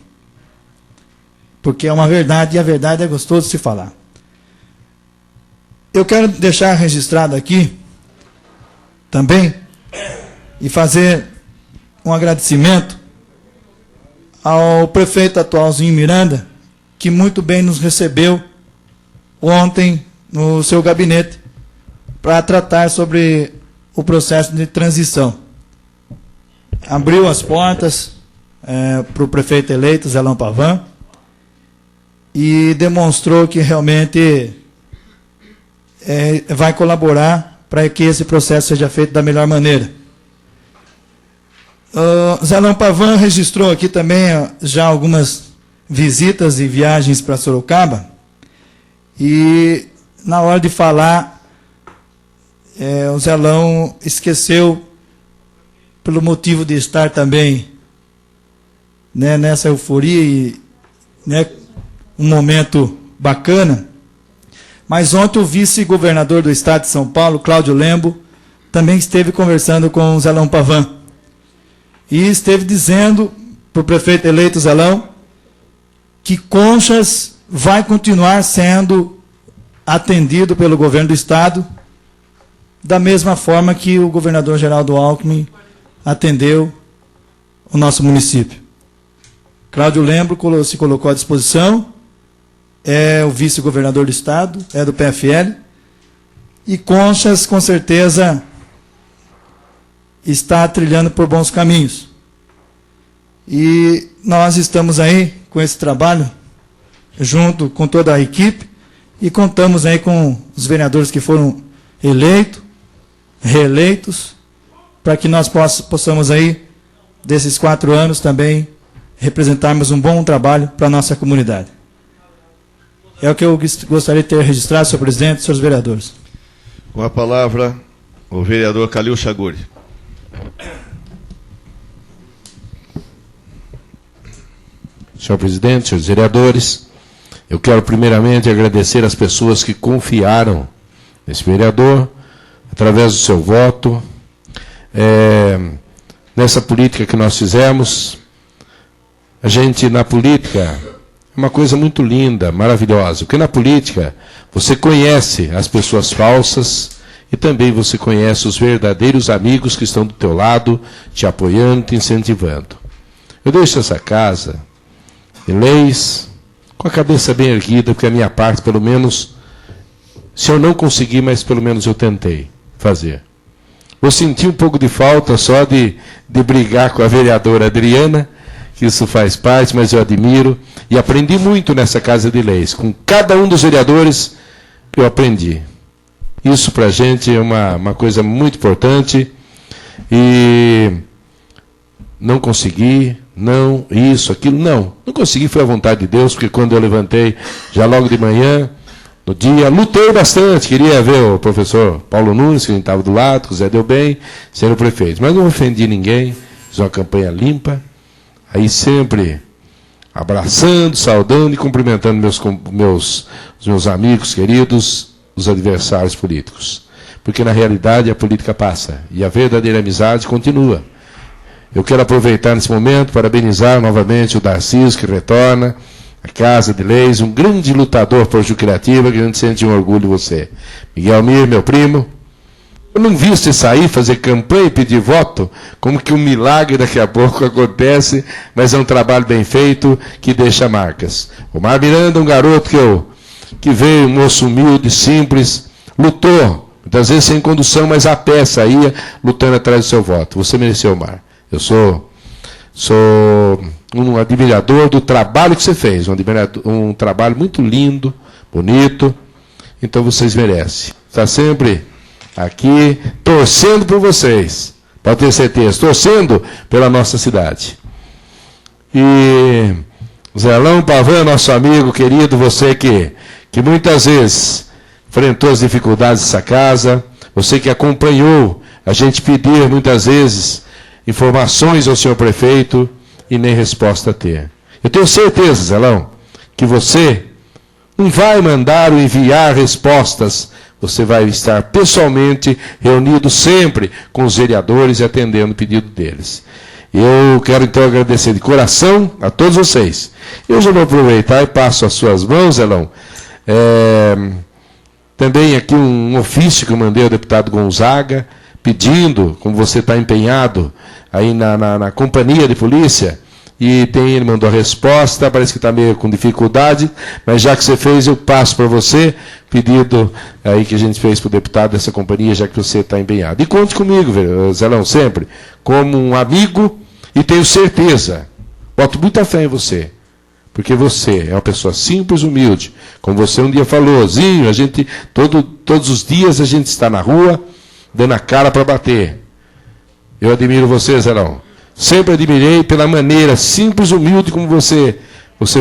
Porque é uma verdade, e a verdade é gostoso de se falar. Eu quero deixar registrado aqui, também, e fazer um agradecimento ao prefeito atualzinho Miranda, que muito bem nos recebeu ontem no seu gabinete para tratar sobre o processo de transição. Abriu as portas para o prefeito eleito, Zelão Pavan, e demonstrou que realmente vai colaborar para que esse processo seja feito da melhor maneira. Zelão Pavan registrou aqui também já algumas visitas e viagens para Sorocaba, e na hora de falar, o Zelão esqueceu, pelo motivo de estar também, né, nessa euforia e, né, um momento bacana. Mas ontem o vice-governador do estado de São Paulo, Cláudio Lembo, também esteve conversando com o Zelão Pavan. E esteve dizendo para o prefeito eleito Zelão que Conchas vai continuar sendo atendido pelo governo do estado da mesma forma que o governador Geraldo Alckmin atendeu o nosso município. Cláudio Lembo se colocou à disposição, é o vice-governador do estado, é do PFL, e Conchas, com certeza, está trilhando por bons caminhos. E nós estamos aí com esse trabalho, junto com toda a equipe, e contamos aí com os vereadores que foram eleitos, reeleitos, para que nós possamos aí, desses 4 anos também, representarmos um bom trabalho para a nossa comunidade. É o que eu gostaria de ter registrado, senhor presidente e senhores vereadores. Com a palavra, o vereador Calil Chaguri. Senhor presidente, senhores vereadores, eu quero primeiramente agradecer as pessoas que confiaram nesse vereador, através do seu voto, nessa política que nós fizemos. A gente, na política, é uma coisa muito linda, maravilhosa, porque na política você conhece as pessoas falsas e também você conhece os verdadeiros amigos que estão do teu lado, te apoiando, te incentivando. Eu deixo essa casa de leis com a cabeça bem erguida, porque a minha parte, pelo menos, se eu não conseguir, mas pelo menos eu tentei fazer. Eu senti um pouco de falta só de brigar com a vereadora Adriana, que isso faz parte, mas eu admiro, e aprendi muito nessa Casa de Leis. Com cada um dos vereadores, eu aprendi. Isso para a gente é uma coisa muito importante, e não consegui, não, isso, aquilo, não consegui, foi a vontade de Deus, porque quando eu levantei, já logo de manhã, no dia, lutei bastante, queria ver o professor Paulo Nunes, que a gente estava do lado, o Zé Deu Bem, ser o prefeito, mas não ofendi ninguém, fiz uma campanha limpa, aí sempre abraçando, saudando e cumprimentando os meus amigos queridos, os adversários políticos. Porque na realidade a política passa e a verdadeira amizade continua. Eu quero aproveitar nesse momento, parabenizar novamente o Darciso, que retorna à Casa de Leis, um grande lutador por Juquirativa, que a gente sente um orgulho de você. Miguel Mir, meu primo, eu não vi você sair, fazer campanha e pedir voto, como que um milagre daqui a pouco acontece, mas é um trabalho bem feito que deixa marcas. O Mar Miranda, um garoto que veio, um moço humilde, simples, lutou, muitas vezes sem condução, mas a pé saía, lutando atrás do seu voto. Você mereceu, Mar. Eu sou um admirador do trabalho que você fez, um trabalho muito lindo, bonito, então vocês merecem. Está sempre aqui, torcendo por vocês, pode ter certeza, torcendo pela nossa cidade. E Zelão Pavan, nosso amigo querido, você que muitas vezes enfrentou as dificuldades dessa casa, você que acompanhou a gente pedir muitas vezes informações ao senhor prefeito e nem resposta ter. Eu tenho certeza, Zelão, que você não vai mandar ou enviar respostas você vai estar pessoalmente reunido sempre com os vereadores e atendendo o pedido deles. Eu quero então agradecer de coração a todos vocês. Eu já vou aproveitar e passo às suas mãos, Zelão, também aqui um ofício que eu mandei ao deputado Gonzaga, pedindo, como você está empenhado aí na companhia de polícia, e ele mandou a resposta, parece que está meio com dificuldade, mas já que você fez, eu passo para você, pedido aí que a gente fez para o deputado dessa companhia, já que você está empenhado. E conte comigo, Zelão, sempre, como um amigo, e tenho certeza, boto muita fé em você, porque você é uma pessoa simples, humilde, como você um dia falou, Zinho, a gente, todos os dias a gente está na rua, dando a cara para bater. Eu admiro você, Zelão. Sempre admirei pela maneira simples, humilde como você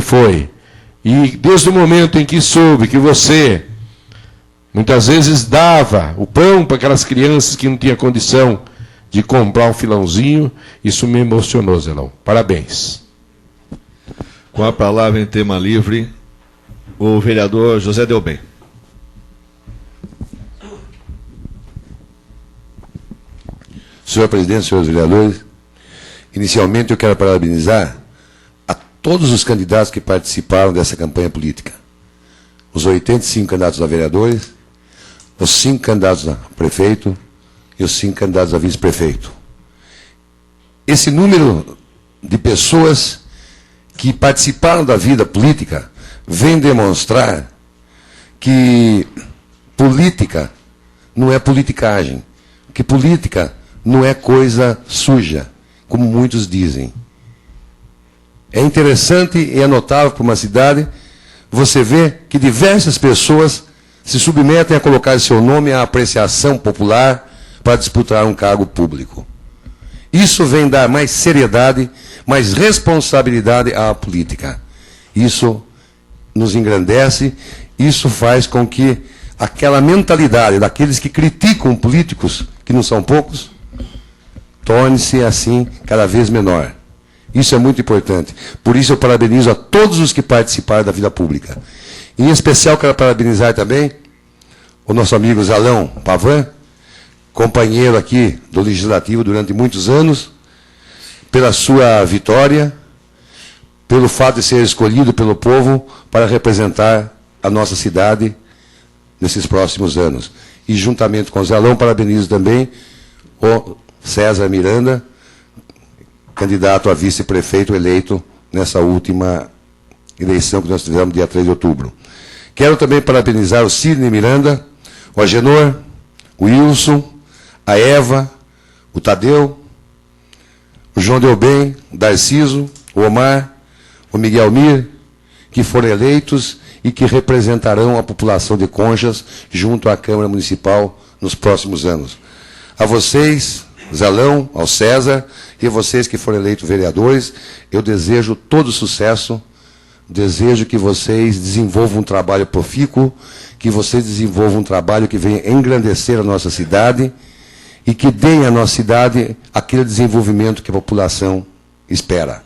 foi. E desde o momento em que soube que você muitas vezes dava o pão para aquelas crianças que não tinham condição de comprar um filãozinho, isso me emocionou, Zelão. Parabéns. Com a palavra em tema livre, o vereador José Delbem. Senhor presidente, senhores vereadores, inicialmente eu quero parabenizar a todos os candidatos que participaram dessa campanha política. Os 85 candidatos a vereadores, os 5 candidatos a prefeito e os 5 candidatos a vice-prefeito. Esse número de pessoas que participaram da vida política vem demonstrar que política não é politicagem, que política não é coisa suja, como muitos dizem. É interessante e é notável para uma cidade você ver que diversas pessoas se submetem a colocar seu nome à apreciação popular para disputar um cargo público. Isso vem dar mais seriedade, mais responsabilidade à política. Isso nos engrandece, isso faz com que aquela mentalidade daqueles que criticam políticos, que não são poucos, torne-se assim cada vez menor. Isso é muito importante. Por isso eu parabenizo a todos os que participaram da vida pública. Em especial quero parabenizar também o nosso amigo Zalão Pavan, companheiro aqui do Legislativo durante muitos anos, pela sua vitória, pelo fato de ser escolhido pelo povo para representar a nossa cidade nesses próximos anos. E juntamente com o Zalão, parabenizo também o César Miranda, candidato a vice-prefeito eleito nessa última eleição que nós tivemos dia 3 de outubro. Quero também parabenizar o Sidney Miranda, o Agenor, o Wilson, a Eva, o Tadeu, o João Delbem, o Darciso, o Omar, o Miguel Mir, que foram eleitos e que representarão a população de Conchas junto à Câmara Municipal nos próximos anos. A vocês, Zalão, ao César, e a vocês que foram eleitos vereadores, eu desejo todo sucesso, desejo que vocês desenvolvam um trabalho profícuo, que vocês desenvolvam um trabalho que venha engrandecer a nossa cidade e que deem à nossa cidade aquele desenvolvimento que a população espera.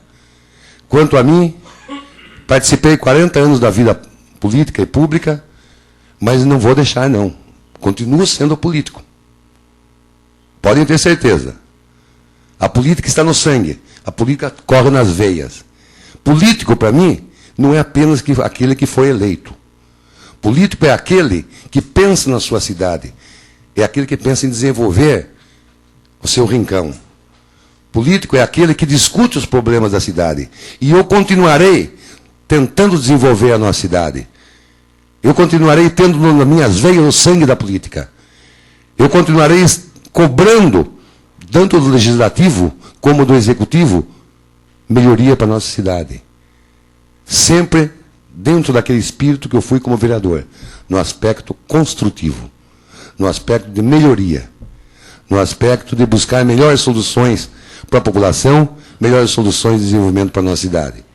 Quanto a mim, participei 40 anos da vida política e pública, mas não vou deixar, não. Continuo sendo político. Podem ter certeza. A política está no sangue. A política corre nas veias. Político, para mim, não é apenas aquele que foi eleito. Político é aquele que pensa na sua cidade. É aquele que pensa em desenvolver o seu rincão. Político é aquele que discute os problemas da cidade. E eu continuarei tentando desenvolver a nossa cidade. Eu continuarei tendo nas minhas veias o sangue da política. Eu continuarei cobrando, tanto do legislativo como do executivo, melhoria para a nossa cidade. Sempre dentro daquele espírito que eu fui como vereador, no aspecto construtivo, no aspecto de melhoria, no aspecto de buscar melhores soluções para a população, melhores soluções de desenvolvimento para a nossa cidade.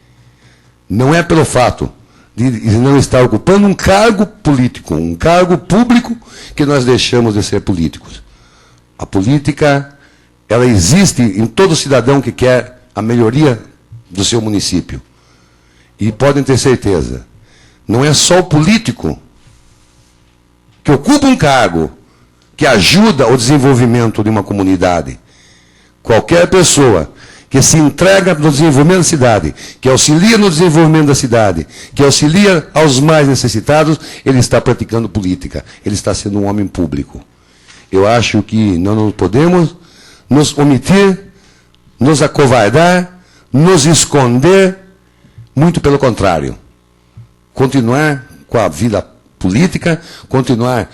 Não é pelo fato de não estar ocupando um cargo político, um cargo público, que nós deixamos de ser políticos. A política, ela existe em todo cidadão que quer a melhoria do seu município. E podem ter certeza, não é só o político que ocupa um cargo que ajuda o desenvolvimento de uma comunidade, qualquer pessoa que se entrega no desenvolvimento da cidade, que auxilia no desenvolvimento da cidade, que auxilia aos mais necessitados, ele está praticando política, ele está sendo um homem público. Eu acho que não podemos nos omitir, nos acovardar, nos esconder, muito pelo contrário. Continuar com a vida política, continuar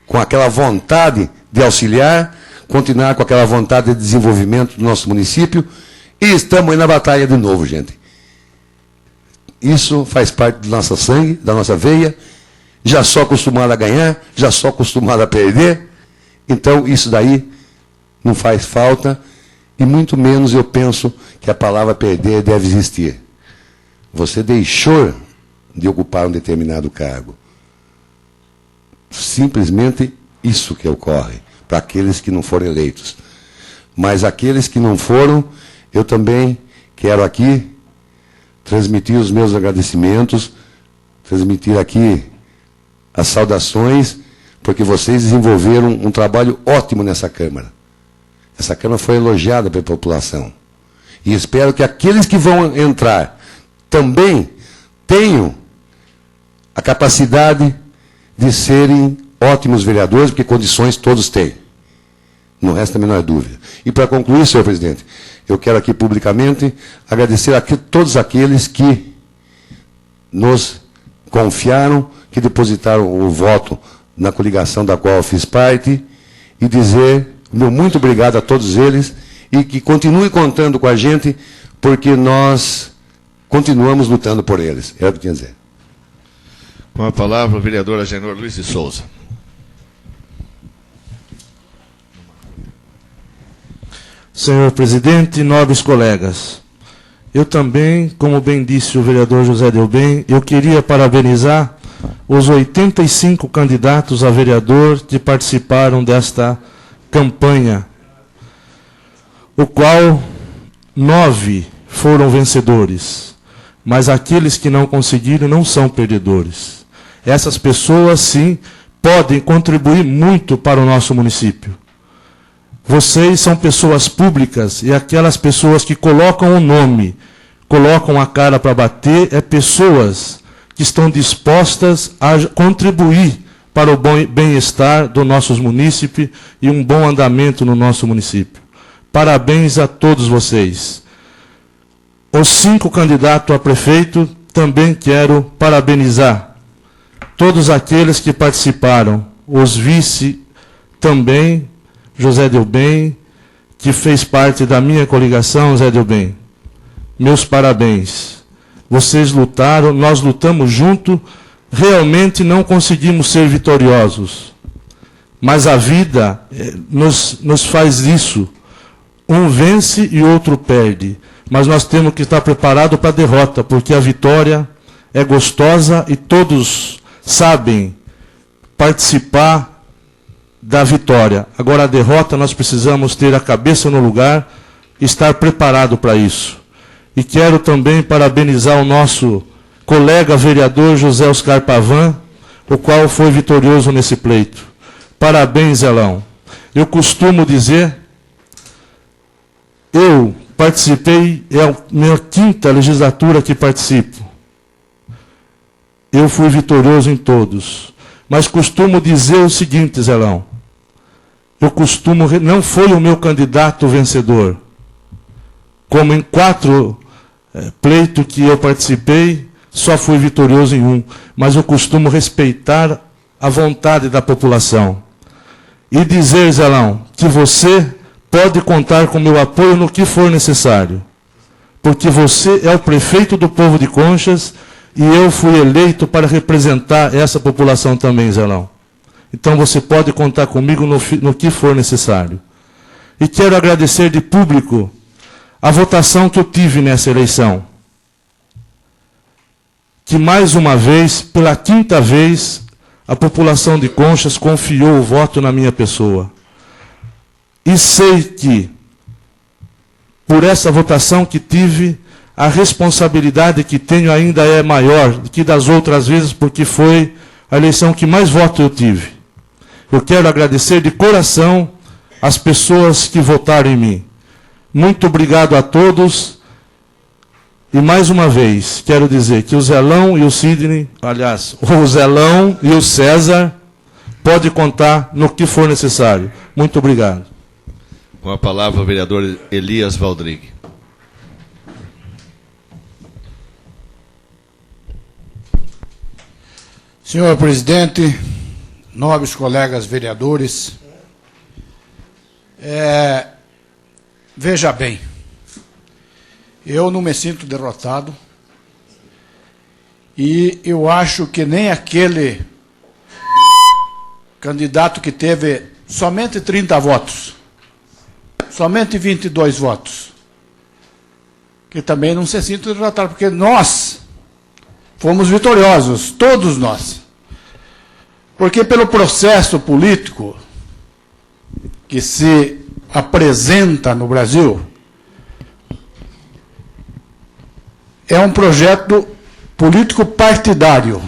com aquela vontade de auxiliar, continuar com aquela vontade de desenvolvimento do nosso município, e estamos aí na batalha de novo, gente. Isso faz parte do nosso sangue, da nossa veia, já sou acostumado a ganhar, já sou acostumado a perder, então isso daí não faz falta, e muito menos eu penso que a palavra perder deve existir. Você deixou de ocupar um determinado cargo. Simplesmente isso que ocorre para aqueles que não foram eleitos. Mas aqueles que não foram, eu também quero aqui transmitir os meus agradecimentos, transmitir aqui as saudações, porque vocês desenvolveram um trabalho ótimo nessa Câmara. Essa Câmara foi elogiada pela população. E espero que aqueles que vão entrar também tenham a capacidade de serem ótimos vereadores, porque condições todos têm. Não resta a menor dúvida. E para concluir, senhor presidente, eu quero aqui publicamente agradecer a todos aqueles que nos confiaram, que depositaram o voto na coligação da qual eu fiz parte, e dizer meu muito obrigado a todos eles, e que continuem contando com a gente, porque nós continuamos lutando por eles. É o que eu tinha a dizer. Com a palavra, o vereador Agenor Luiz de Souza. Senhor presidente, nobres colegas, eu também, como bem disse o vereador José Delbem, eu queria parabenizar os 85 candidatos a vereador que participaram desta campanha, o qual 9 foram vencedores, mas aqueles que não conseguiram não são perdedores. Essas pessoas, sim, podem contribuir muito para o nosso município. Vocês são pessoas públicas, e aquelas pessoas que colocam o nome, colocam a cara para bater, é pessoas que estão dispostas a contribuir para o bem-estar do nosso município e um bom andamento no nosso município. Parabéns a todos vocês. Os 5 candidatos a prefeito, também quero parabenizar todos aqueles que participaram, os vice também, José Delbem, que fez parte da minha coligação, José Delbem. Meus parabéns. Vocês lutaram, nós lutamos junto, realmente não conseguimos ser vitoriosos. Mas a vida nos faz isso. Um vence e outro perde. Mas nós temos que estar preparados para a derrota, porque a vitória é gostosa e todos sabem participar da vitória. Agora a derrota nós precisamos ter a cabeça no lugar, estar preparado para isso. E quero também parabenizar o nosso colega vereador José Oscar Pavan, o qual foi vitorioso nesse pleito. Parabéns, Zelão. Eu costumo dizer, eu participei, é a minha 5ª legislatura que participo. Eu fui vitorioso em todos. Mas costumo dizer o seguinte, Zelão. Não foi o meu candidato vencedor. Como em 4 pleitos que eu participei, só fui vitorioso em 1. Mas eu costumo respeitar a vontade da população. E dizer, Zelão, que você pode contar com meu apoio no que for necessário. Porque você é o prefeito do povo de Conchas e eu fui eleito para representar essa população também, Zelão. Então você pode contar comigo no que for necessário. E quero agradecer de público a votação que eu tive nessa eleição. Que mais uma vez, pela 5ª vez, a população de Conchas confiou o voto na minha pessoa. E sei que, por essa votação que tive, a responsabilidade que tenho ainda é maior do que das outras vezes, porque foi a eleição que mais voto eu tive. eu quero agradecer de coração as pessoas que votaram em mim. Muito obrigado a todos. E mais uma vez, quero dizer que o Zelão e o Sidney, aliás, o Zelão e o César, pode contar no que for necessário. Muito obrigado. Com a palavra o vereador Elias Valdrigue. Senhor presidente, nobres colegas vereadores, veja bem, eu não me sinto derrotado e eu acho que nem aquele candidato que teve somente 30 votos, somente 22 votos, que também não se sinto derrotado, porque nós fomos vitoriosos, todos nós. Porque pelo processo político que se apresenta no Brasil, é um projeto político partidário.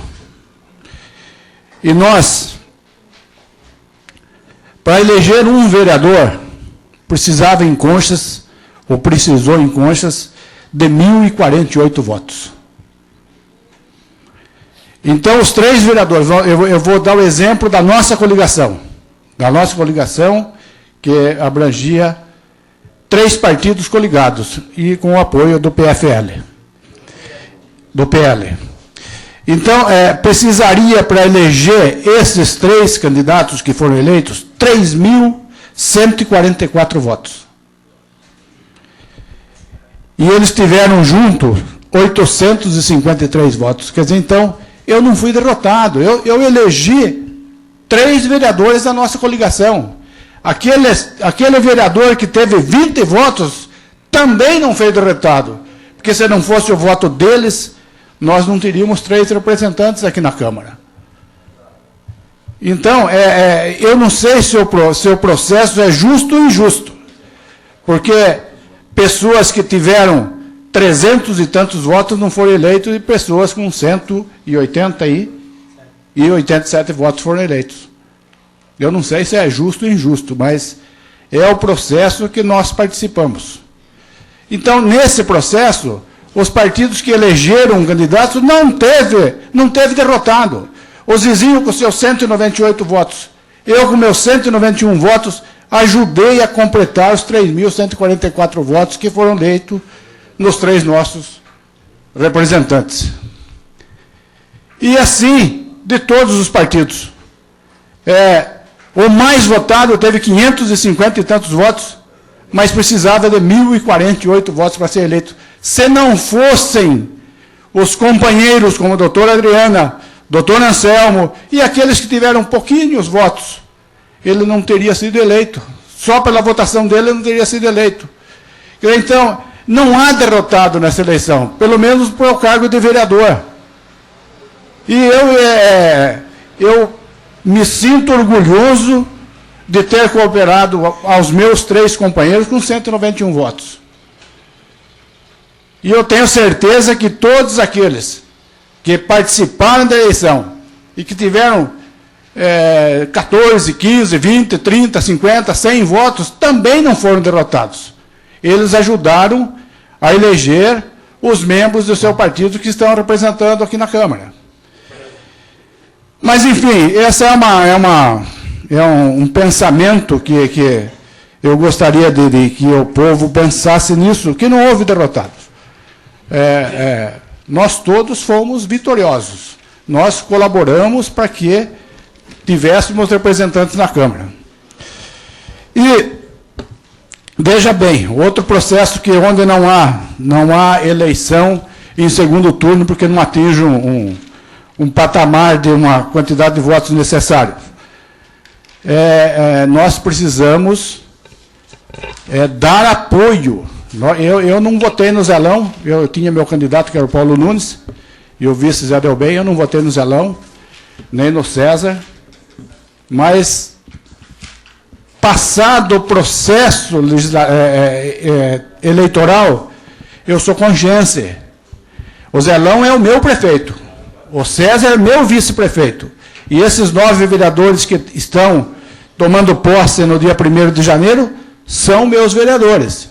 E nós, para eleger um vereador, precisava em Conchas, ou precisou em Conchas, de 1.048 votos. Então, os 3 vereadores, eu vou dar o exemplo da nossa coligação, que abrangia 3 partidos coligados, e com o apoio do PFL, do PL. Então, precisaria, para eleger esses 3 candidatos que foram eleitos, 3.144 votos. E eles tiveram junto 853 votos. Quer dizer, então, eu não fui derrotado. Eu elegi 3 vereadores da nossa coligação. Aquele vereador que teve 20 votos também não foi derrotado. Porque se não fosse o voto deles, nós não teríamos 3 representantes aqui na Câmara. Então, eu não sei se o processo é justo ou injusto. Porque pessoas que tiveram 300 e tantos votos não foram eleitos e pessoas com 187 votos foram eleitos. Eu não sei se é justo ou injusto, mas é o processo que nós participamos. Então, nesse processo, os partidos que elegeram um candidato não teve derrotado. O Zizinho com seus 198 votos, eu com meus 191 votos, ajudei a completar os 3.144 votos que foram eleitos nos 3 nossos representantes. E assim, de todos os partidos. O mais votado teve 550 e tantos votos, mas precisava de 1.048 votos para ser eleito. Se não fossem os companheiros, como a doutora Adriana, doutor Anselmo, e aqueles que tiveram pouquinhos votos, ele não teria sido eleito. Só pela votação dele ele não teria sido eleito. Então, não há derrotado nessa eleição, pelo menos por o cargo de vereador. E eu me sinto orgulhoso de ter cooperado aos meus 3 companheiros com 191 votos. E eu tenho certeza que todos aqueles que participaram da eleição e que tiveram 14, 15, 20, 30, 50, 100 votos, também não foram derrotados. Eles ajudaram a eleger os membros do seu partido que estão representando aqui na Câmara. Mas, enfim, essa é um pensamento que eu gostaria de que o povo pensasse nisso, que não houve derrotados. Nós todos fomos vitoriosos. Nós colaboramos para que tivéssemos representantes na Câmara. E, veja bem, outro processo que onde não há eleição em segundo turno, porque não atinge um patamar de uma quantidade de votos necessários. Nós precisamos dar apoio. Eu não votei no Zelão, eu tinha meu candidato, que era o Paulo Nunes, e o vice Zé Delbem, eu não votei no Zelão, nem no César, mas, passado o processo eleitoral, eu sou congense. O Zelão é o meu prefeito, o César é meu vice-prefeito. E esses 9 vereadores que estão tomando posse no dia 1º de janeiro são meus vereadores.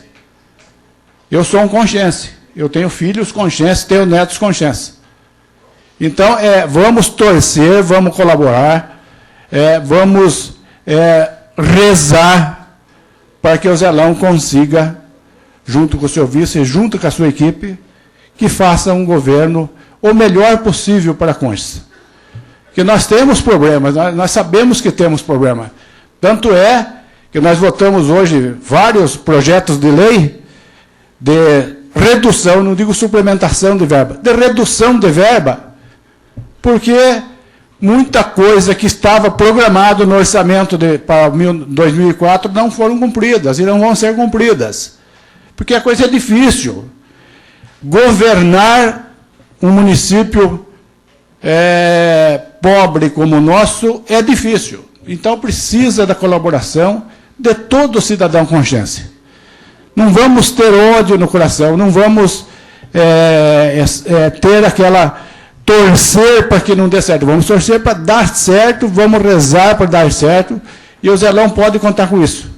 Eu sou um conchiense. Eu tenho filhos conchienses, tenho netos conchienses. Então, vamos torcer, vamos colaborar, vamos rezar para que o Zelão consiga, junto com o seu vice, junto com a sua equipe, que faça um governo o melhor possível para Conchas. Porque nós temos problemas, nós sabemos que temos problema. Tanto é que nós votamos hoje vários projetos de lei de redução, não digo suplementação de verba, de redução de verba, porque muita coisa que estava programado no orçamento para 2004 não foram cumpridas e não vão ser cumpridas. Porque a coisa é difícil. Governar um município pobre como o nosso é difícil. Então precisa da colaboração de todo cidadão consciente. Não vamos ter ódio no coração, não vamos ter aquela torcer para que não dê certo. Vamos torcer para dar certo, vamos rezar para dar certo, e o Zelão pode contar com isso.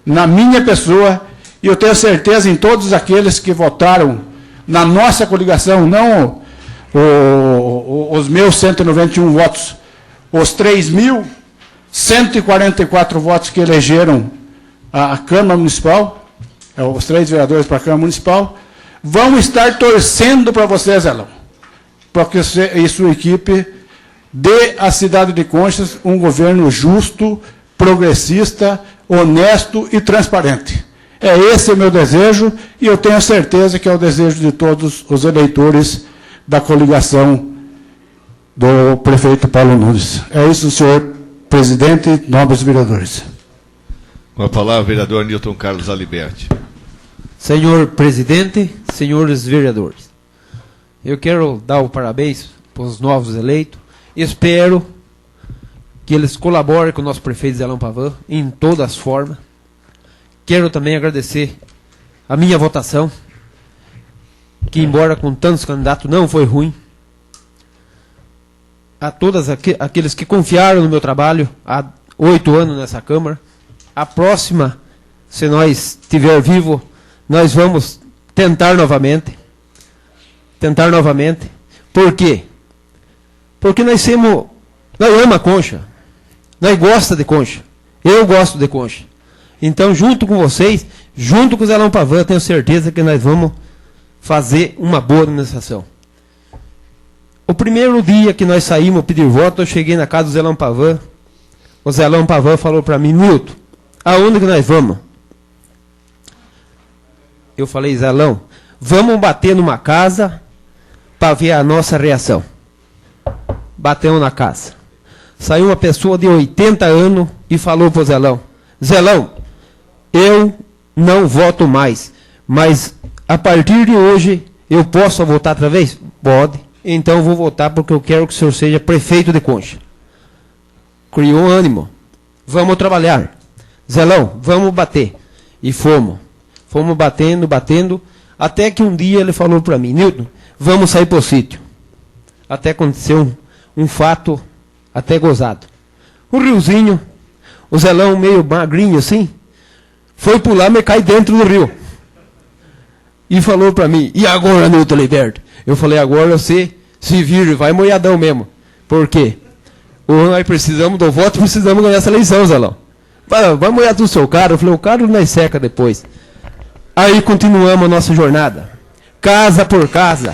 Na minha pessoa, e eu tenho certeza em todos aqueles que votaram na nossa coligação, não os meus 191 votos, os 3.144 votos que elegeram a Câmara Municipal, os 3 vereadores para a Câmara Municipal, vão estar torcendo para você, Zelão, para que você e sua equipe dê à cidade de Conchas um governo justo, progressista, honesto e transparente. Esse o meu desejo, e eu tenho certeza que é o desejo de todos os eleitores da coligação do prefeito Paulo Nunes. É isso, senhor presidente, nobres vereadores. Com a palavra, o vereador Nilton Carlos Aliberti. Senhor presidente, senhores vereadores, eu quero dar o parabéns para os novos eleitos. Espero que eles colaborem com o nosso prefeito Zelão Pavan em todas as formas. Quero também agradecer a minha votação, que embora com tantos candidatos não foi ruim. A todos aqueles que confiaram no meu trabalho há 8 anos nessa Câmara. A próxima, se nós estiver vivo, nós vamos tentar novamente. Tentar novamente. Por quê? Porque nós amamos a Concha. Nós gostamos de Concha. Eu gosto de Concha. Então, junto com vocês, junto com o Zelão Pavan, tenho certeza que nós vamos fazer uma boa administração. O primeiro dia que nós saímos pedir voto, eu cheguei na casa do Zelão Pavan. O Zelão Pavan falou para mim: Nilton, aonde que nós vamos? Eu falei: Zelão, vamos bater numa casa para ver a nossa reação. Batemos na casa. Saiu uma pessoa de 80 anos e falou para o Zelão: Zelão, eu não voto mais, mas a partir de hoje eu posso votar outra vez? Pode. Então eu vou votar porque eu quero que o senhor seja prefeito de Concha. Criou ânimo. Vamos trabalhar. Zelão, vamos bater. E fomos. Fomos batendo, batendo, até que um dia ele falou para mim: Nilton, vamos sair para o sítio. Até aconteceu um fato até gozado. O riozinho, o Zelão meio magrinho assim, foi pular, me cai dentro do rio. E falou para mim: e agora, Nilton Liberto? Eu falei: agora você se vira, vai moiadão mesmo. Por quê? Nós precisamos do voto, precisamos ganhar essa eleição, Zelão. Vai moiar do seu carro. Eu falei: o carro nós seca depois. Aí continuamos a nossa jornada. Casa por casa.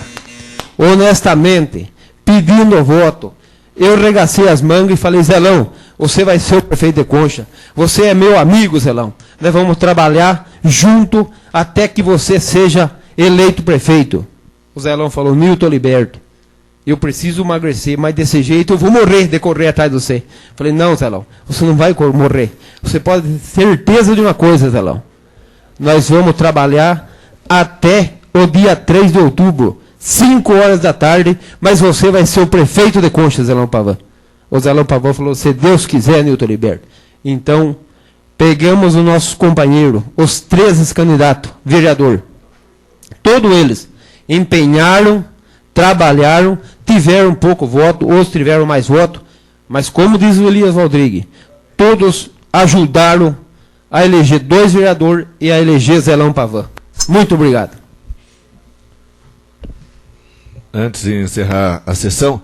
Honestamente, pedindo o voto. Eu regacei as mangas e falei: Zelão, você vai ser o prefeito de Concha. Você é meu amigo, Zelão. Nós vamos trabalhar junto até que você seja eleito prefeito. O Zelão falou: Nilton Liberto, eu preciso emagrecer, mas desse jeito eu vou morrer de correr atrás de você. Falei: não, Zelão, você não vai morrer. Você pode ter certeza de uma coisa, Zelão. Nós vamos trabalhar até o dia 3 de outubro, 5 horas da tarde, mas você vai ser o prefeito de Concha, Zelão Pavan. O Zelão Pavan falou: se Deus quiser, Nilton Liberto. Então, pegamos os nossos companheiros, os 13 candidatos, vereador. Todos eles empenharam, trabalharam, tiveram pouco voto, outros tiveram mais voto, Mas como diz o Elias Valdrigue, todos ajudaram a eleger 2 vereadores e a eleger Zelão Pavan. Muito obrigado. Antes de encerrar a sessão,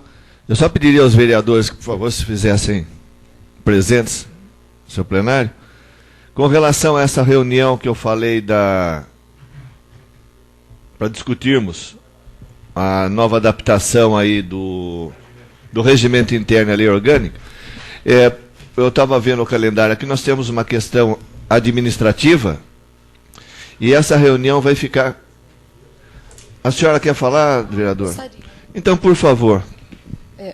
eu só pediria aos vereadores que, por favor, se fizessem presentes no seu plenário, com relação a essa reunião que eu falei para discutirmos a nova adaptação aí do regimento interno à lei orgânica. Eu estava vendo o calendário aqui, nós temos uma questão administrativa e essa reunião vai ficar... A senhora quer falar, vereador? Então, por favor.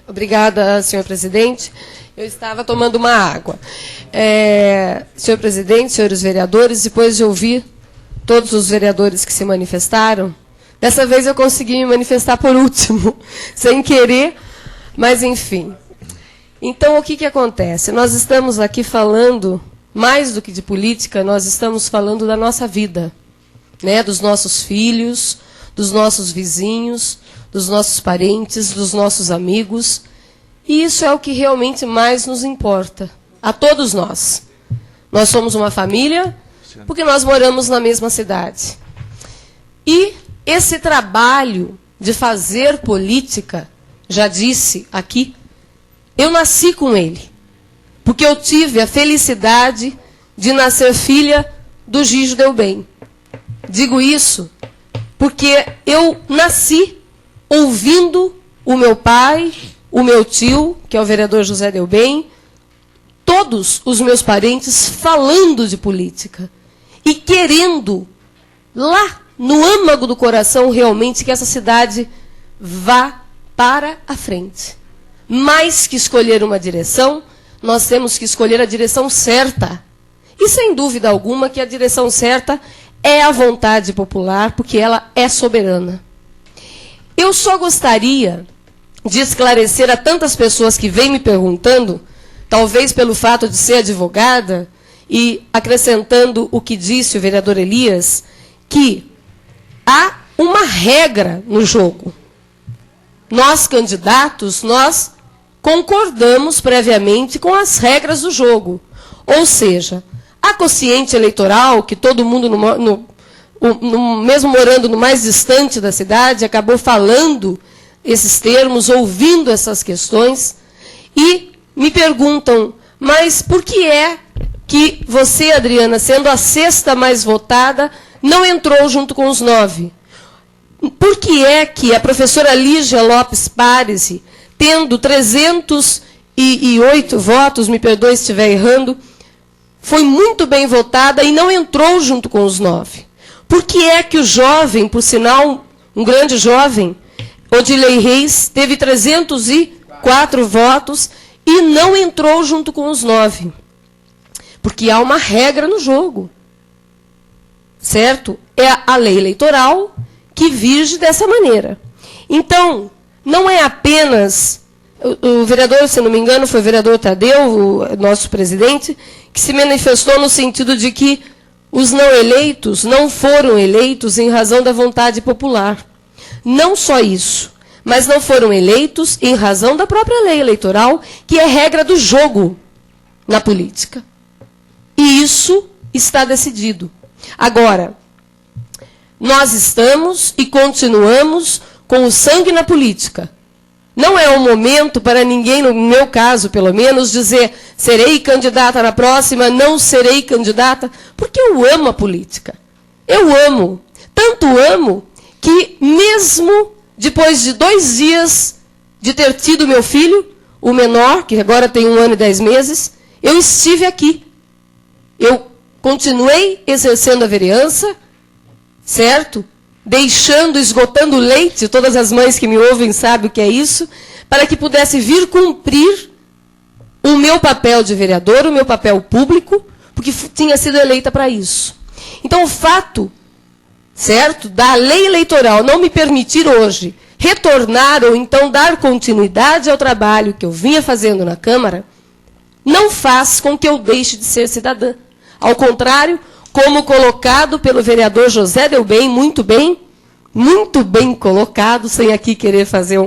Obrigada, senhor presidente. Eu estava tomando uma água. Senhor presidente, senhores vereadores, depois de ouvir todos os vereadores que se manifestaram, dessa vez eu consegui me manifestar por último, sem querer, mas enfim. Então, o que acontece? Nós estamos aqui falando, mais do que de política, nós estamos falando da nossa vida, né? Dos nossos filhos, dos nossos vizinhos, dos nossos parentes, dos nossos amigos. E isso é o que realmente mais nos importa, a todos nós. Nós somos uma família, porque nós moramos na mesma cidade. E esse trabalho de fazer política, já disse aqui, eu nasci com ele, porque eu tive a felicidade de nascer filha do Gijo Delbem. Digo isso porque eu nasci ouvindo o meu pai, o meu tio, que é o vereador José Delbem, todos os meus parentes falando de política e querendo, lá no âmago do coração, realmente que essa cidade vá para a frente. Mais que escolher uma direção, nós temos que escolher a direção certa. E sem dúvida alguma que a direção certa é a vontade popular, porque ela é soberana. Eu só gostaria de esclarecer a tantas pessoas que vêm me perguntando, talvez pelo fato de ser advogada, e acrescentando o que disse o vereador Elias, que há uma regra no jogo. Nós, candidatos, nós concordamos previamente com as regras do jogo. Ou seja, a quociente eleitoral, que todo mundo, mesmo morando no mais distante da cidade, acabou falando esses termos, ouvindo essas questões, e me perguntam, mas por que é que você, Adriana, sendo a 6ª mais votada, não entrou junto com os 9? Por que é que a professora Lígia Lopes Parisi, tendo 308 votos, me perdoe se estiver errando, foi muito bem votada e não entrou junto com os 9? Por que é que o jovem, por sinal, um grande jovem, Odilei Reis, teve 304 votos e não entrou junto com os 9? Porque há uma regra no jogo. Certo? É a lei eleitoral que vige dessa maneira. Então, não é apenas... O vereador, se não me engano, foi o vereador Tadeu, o nosso presidente, que se manifestou no sentido de que os não eleitos não foram eleitos em razão da vontade popular. Não só isso, mas não foram eleitos em razão da própria lei eleitoral, que é regra do jogo na política. E isso está decidido. Agora, nós estamos e continuamos com o sangue na política. Não é o momento para ninguém, no meu caso, pelo menos, dizer serei candidata na próxima, não serei candidata, porque eu amo a política. Eu amo. Tanto amo que, mesmo depois de 2 dias de ter tido meu filho, o menor, que agora tem 1 ano e 10 meses, eu estive aqui. Eu continuei exercendo a vereança, certo? Esgotando leite, todas as mães que me ouvem sabem o que é isso, para que pudesse vir cumprir o meu papel de vereador, o meu papel público, porque tinha sido eleita para isso. Então, o fato, certo, da lei eleitoral não me permitir hoje retornar ou então dar continuidade ao trabalho que eu vinha fazendo na Câmara, não faz com que eu deixe de ser cidadã. Ao contrário, como colocado pelo vereador José Delbem, muito bem colocado, sem aqui querer fazer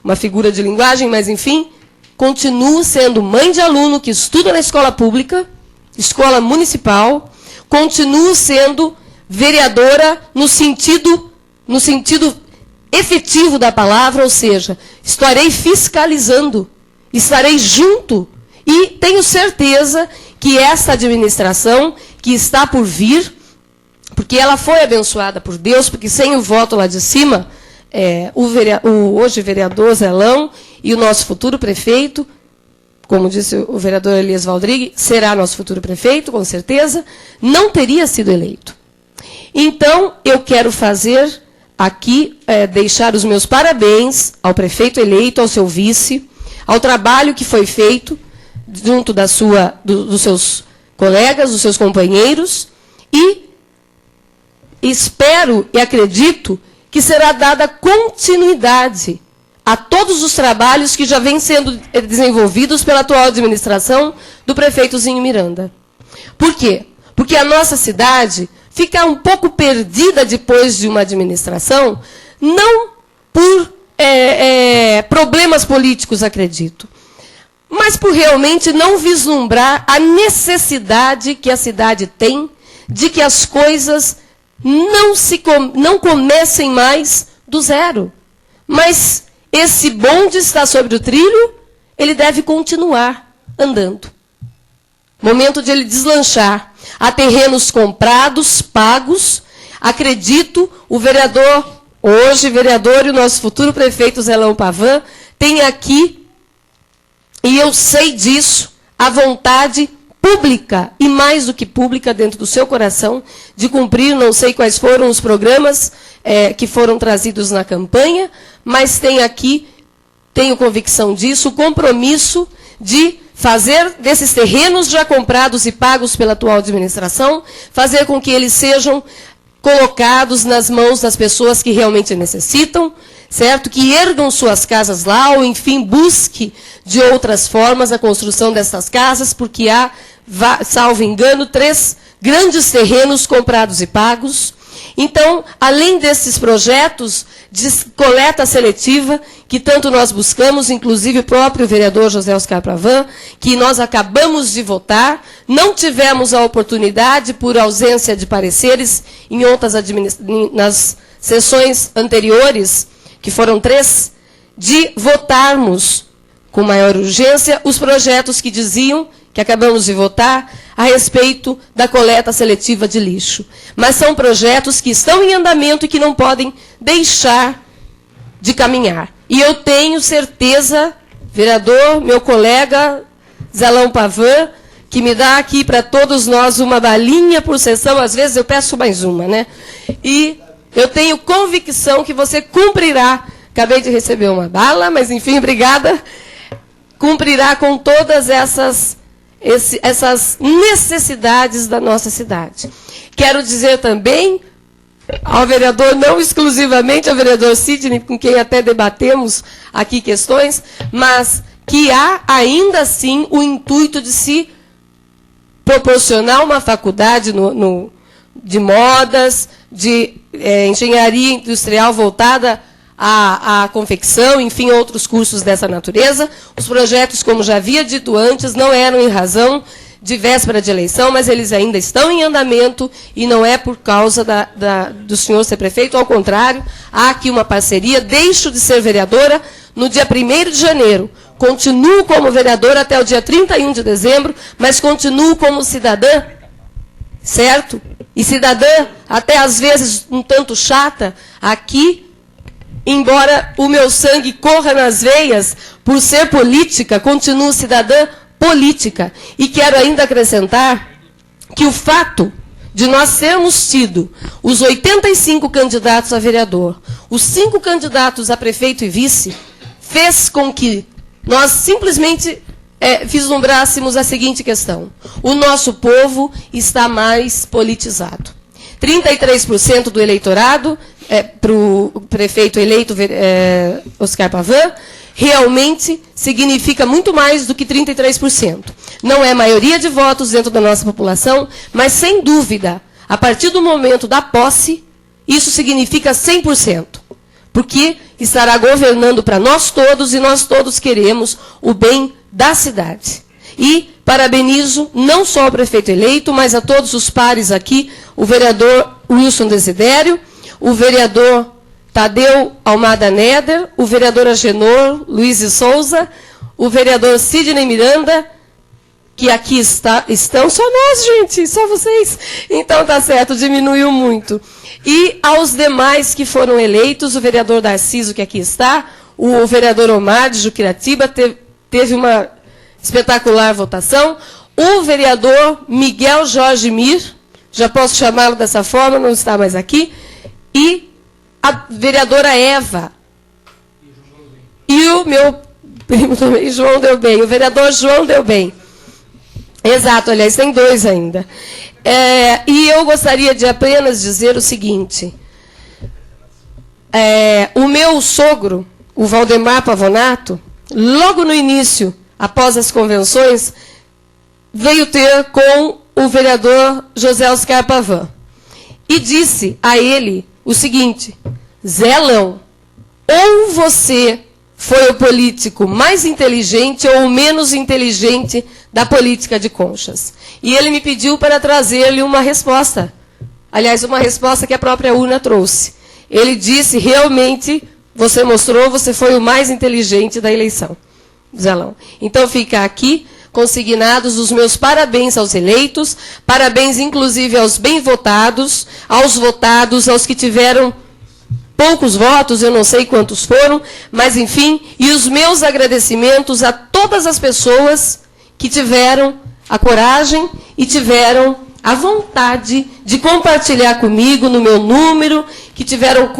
uma figura de linguagem, mas, enfim, continuo sendo mãe de aluno que estuda na escola pública, escola municipal, continuo sendo vereadora no sentido efetivo da palavra, ou seja, estarei fiscalizando, estarei junto, e tenho certeza que essa administração que está por vir, porque ela foi abençoada por Deus, porque sem o voto lá de cima, o hoje vereador Zelão e o nosso futuro prefeito, como disse o vereador Elias Valdrigue, será nosso futuro prefeito, com certeza, não teria sido eleito. Então, eu quero fazer aqui, deixar os meus parabéns ao prefeito eleito, ao seu vice, ao trabalho que foi feito junto dos seus colegas, dos seus companheiros, e espero e acredito que será dada continuidade a todos os trabalhos que já vêm sendo desenvolvidos pela atual administração do prefeito Zinho Miranda. Por quê? Porque a nossa cidade fica um pouco perdida depois de uma administração, não por problemas políticos, acredito, mas por realmente não vislumbrar a necessidade que a cidade tem de que as coisas não comecem mais do zero. Mas esse bonde está sobre o trilho, ele deve continuar andando. Momento de ele deslanchar. Há terrenos comprados, pagos. Acredito, o vereador, hoje vereador e o nosso futuro prefeito Zelão Pavan, tem aqui, e eu sei disso, a vontade pública, e mais do que pública, dentro do seu coração, de cumprir, não sei quais foram os programas que foram trazidos na campanha, mas tem aqui, tenho convicção disso, o compromisso de fazer desses terrenos já comprados e pagos pela atual administração, fazer com que eles sejam colocados nas mãos das pessoas que realmente necessitam, certo? Que ergam suas casas lá, ou, enfim, busque de outras formas a construção dessas casas, porque há, salvo engano, 3 grandes terrenos comprados e pagos. Então, além desses projetos de coleta seletiva, que tanto nós buscamos, inclusive o próprio vereador José Oscar Pavan, que nós acabamos de votar, não tivemos a oportunidade, por ausência de pareceres, nas sessões anteriores, que foram 3, de votarmos com maior urgência os projetos que diziam, que acabamos de votar, a respeito da coleta seletiva de lixo. Mas são projetos que estão em andamento e que não podem deixar de caminhar. E eu tenho certeza, vereador, meu colega Zelão Pavan, que me dá aqui para todos nós uma balinha por sessão, às vezes eu peço mais uma, né? E eu tenho convicção que você cumprirá, acabei de receber uma bala, mas enfim, obrigada, cumprirá com todas essas necessidades da nossa cidade. Quero dizer também ao vereador, não exclusivamente ao vereador Sidney, com quem até debatemos aqui questões, mas que há ainda assim o intuito de se proporcionar uma faculdade de modas, de engenharia industrial voltada à confecção, enfim, outros cursos dessa natureza. Os projetos, como já havia dito antes, não eram em razão de véspera de eleição, mas eles ainda estão em andamento, e não é por causa do senhor ser prefeito, ao contrário, há aqui uma parceria. Deixo de ser vereadora no dia 1º de janeiro, continuo como vereadora até o dia 31 de dezembro, mas continuo como cidadã, certo? E cidadã, até às vezes um tanto chata, aqui, embora o meu sangue corra nas veias, por ser política, continuo cidadã política. E quero ainda acrescentar que o fato de nós termos tido os 85 candidatos a vereador, os 5 candidatos a prefeito e vice, fez com que nós simplesmente vislumbrássemos a seguinte questão: o nosso povo está mais politizado. 33% do eleitorado para o prefeito eleito Oscar Pavan, realmente significa muito mais do que 33%. Não é a maioria de votos dentro da nossa população, mas, sem dúvida, a partir do momento da posse, isso significa 100%. porque estará governando para nós todos e nós todos queremos o bem da cidade. E parabenizo não só o prefeito eleito, mas a todos os pares aqui, o vereador Wilson Desidério, o vereador Tadeu Almada Neder, o vereador Agenor Luiz de Souza, o vereador Sidney Miranda, que aqui estão, só nós, gente, só vocês. Então tá certo, diminuiu muito. E aos demais que foram eleitos, o vereador Darciso, que aqui está, o vereador Omar de Juquiratiba, teve uma espetacular votação, o vereador Miguel Jorge Mir, já posso chamá-lo dessa forma, não está mais aqui, e a vereadora Eva, e o meu primo também, João Delbem, o vereador João Delbem. Exato, aliás, tem dois ainda. E eu gostaria de apenas dizer o seguinte, o meu sogro, o Valdemar Pavonato, logo no início, após as convenções, veio ter com o vereador José Oscar Pavan. E disse a ele o seguinte: Zelão, ou você foi o político mais inteligente ou o menos inteligente da política de Conchas. E ele me pediu para trazer-lhe uma resposta. Aliás, uma resposta que a própria urna trouxe. Ele disse, realmente, você mostrou, você foi o mais inteligente da eleição. Zelão. Então fica aqui consignados os meus parabéns aos eleitos, parabéns inclusive aos bem votados, aos que tiveram poucos votos, eu não sei quantos foram, mas enfim, e os meus agradecimentos a todas as pessoas que tiveram a coragem e tiveram a vontade de compartilhar comigo no meu número, que tiveram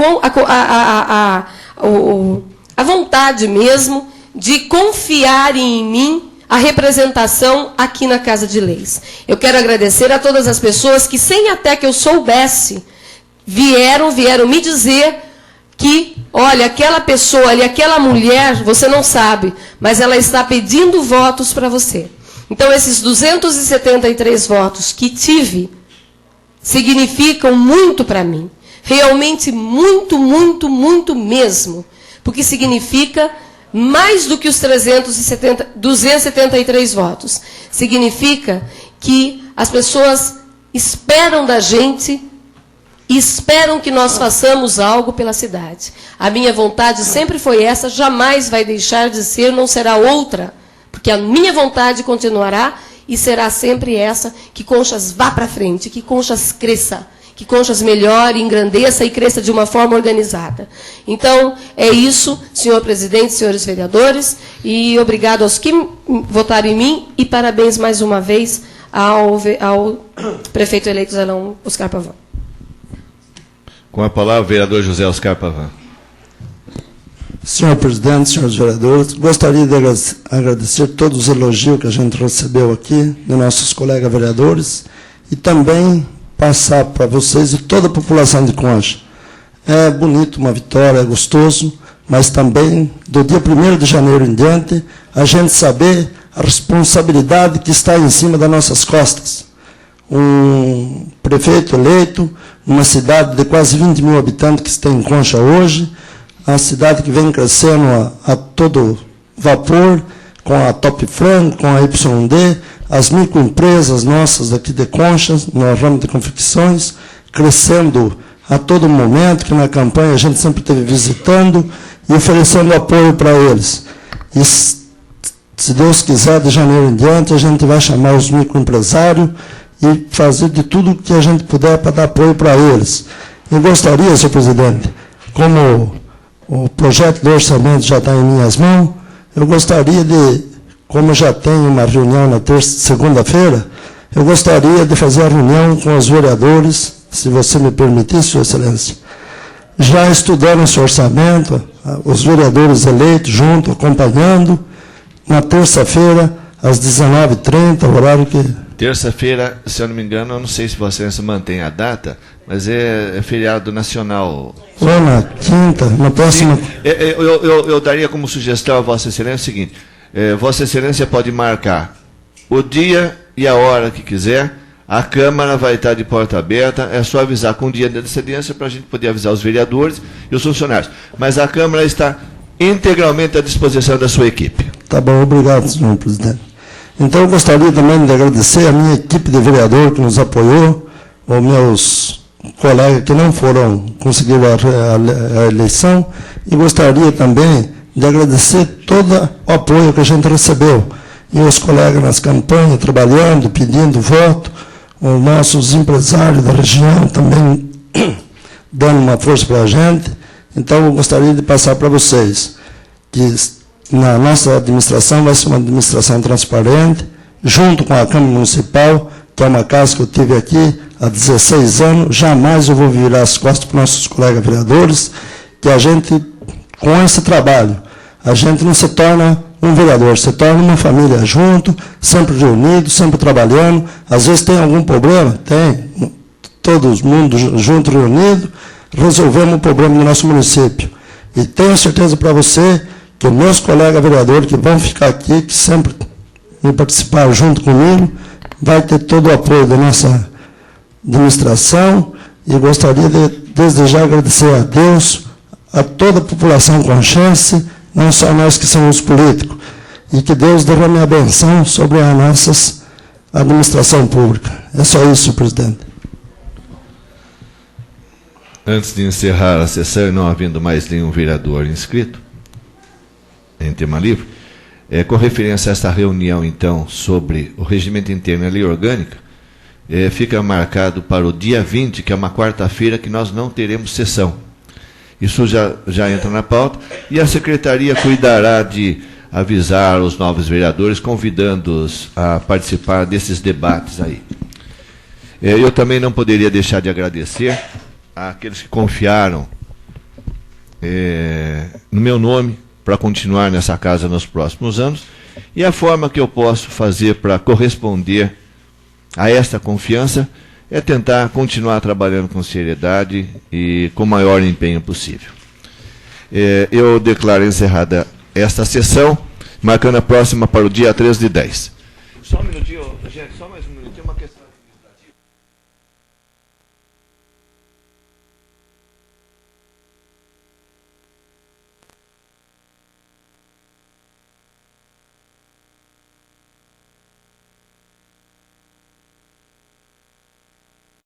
a vontade mesmo de confiarem em mim a representação aqui na Casa de Leis. Eu quero agradecer a todas as pessoas que, sem até que eu soubesse, vieram me dizer que, olha, aquela pessoa ali, aquela mulher, você não sabe, mas ela está pedindo votos para você. Então, esses 273 votos que tive significam muito para mim. Realmente muito, muito, muito mesmo. Porque significa mais do que os 273 votos. Significa que as pessoas esperam da gente e esperam que nós façamos algo pela cidade. A minha vontade sempre foi essa, jamais vai deixar de ser, não será outra, porque a minha vontade continuará e será sempre essa, que Conchas vá para frente, que Conchas cresça, que Conchas melhore, engrandeça e cresça de uma forma organizada. Então, é isso, senhor presidente, senhores vereadores, e obrigado aos que votaram em mim, e parabéns mais uma vez ao prefeito eleito Zelão Oscar Pavan. Com a palavra, o vereador José Oscar Pavan. Senhor presidente, senhores vereadores, gostaria de agradecer todos os elogios que a gente recebeu aqui de nossos colegas vereadores e também passar para vocês e toda a população de Concha. É bonito uma vitória, é gostoso, mas também, do dia 1º de janeiro em diante, a gente saber a responsabilidade que está em cima das nossas costas. Um prefeito eleito, uma cidade de quase 20 mil habitantes que está em Concha hoje, a cidade que vem crescendo a todo vapor, com a Top Frango, com a YD, as microempresas nossas aqui de Conchas, no ramo de confecções, crescendo a todo momento, que na campanha a gente sempre esteve visitando e oferecendo apoio para eles. E, se Deus quiser, de janeiro em diante, a gente vai chamar os microempresários e fazer de tudo que a gente puder para dar apoio para eles. Eu gostaria, senhor presidente, como o projeto do orçamento já está em minhas mãos, eu gostaria de, como já tenho uma reunião na segunda-feira, eu gostaria de fazer a reunião com os vereadores, se você me permitir, Sua Excelência. Já estudando esse orçamento, os vereadores eleitos junto, acompanhando, na terça-feira, às 19h30, horário que... Terça-feira, se eu não me engano, eu não sei se Vossa Excelência mantém a data, mas é feriado nacional. Ou na quinta, na próxima... Eu daria como sugestão a Vossa Excelência o seguinte, Vossa Excelência pode marcar o dia e a hora que quiser, A Câmara vai estar de porta aberta, é só avisar com um dia de antecedência para a gente poder avisar os vereadores e os funcionários. Mas a Câmara está integralmente à disposição da sua equipe. Tá bom, obrigado, senhor presidente. Então, eu gostaria também de agradecer a minha equipe de vereador que nos apoiou, os meus colegas que não conseguiram a eleição, e gostaria também de agradecer todo o apoio que a gente recebeu. E os colegas nas campanhas, trabalhando, pedindo voto, os nossos empresários da região também dando uma força para a gente. Então, eu gostaria de passar para vocês que na nossa administração vai ser uma administração transparente, junto com a Câmara Municipal, que é uma casa que eu tive aqui há 16 anos. Jamais eu vou virar as costas para os nossos colegas vereadores, que a gente, com esse trabalho, a gente não se torna um vereador, se torna uma família junto, sempre reunido, sempre trabalhando. Às vezes tem algum problema? Tem. Todo mundo junto, reunido, resolvemos o problema do nosso município. E tenho certeza para você que meus colegas vereadores que vão ficar aqui, que sempre me participaram junto comigo, vai ter todo o apoio da nossa administração, e gostaria de, desde já, agradecer a Deus, a toda a população consciente, não só nós que somos políticos, e que Deus derrame a benção sobre a nossa administração pública. É só isso, senhor presidente. Antes de encerrar a sessão e não havendo mais nenhum vereador inscrito em tema livre, com referência a esta reunião, então, sobre o regimento interno e a lei orgânica, fica marcado para o dia 20, que é uma quarta-feira, que nós não teremos sessão. Isso já entra na pauta, e a Secretaria cuidará de avisar os novos vereadores, convidando-os a participar desses debates aí. Eu também não poderia deixar de agradecer àqueles que confiaram no meu nome para continuar nessa casa nos próximos anos, e a forma que eu posso fazer para corresponder a esta confiança é tentar continuar trabalhando com seriedade e com o maior empenho possível. Eu declaro encerrada esta sessão, marcando a próxima para o dia 3/10.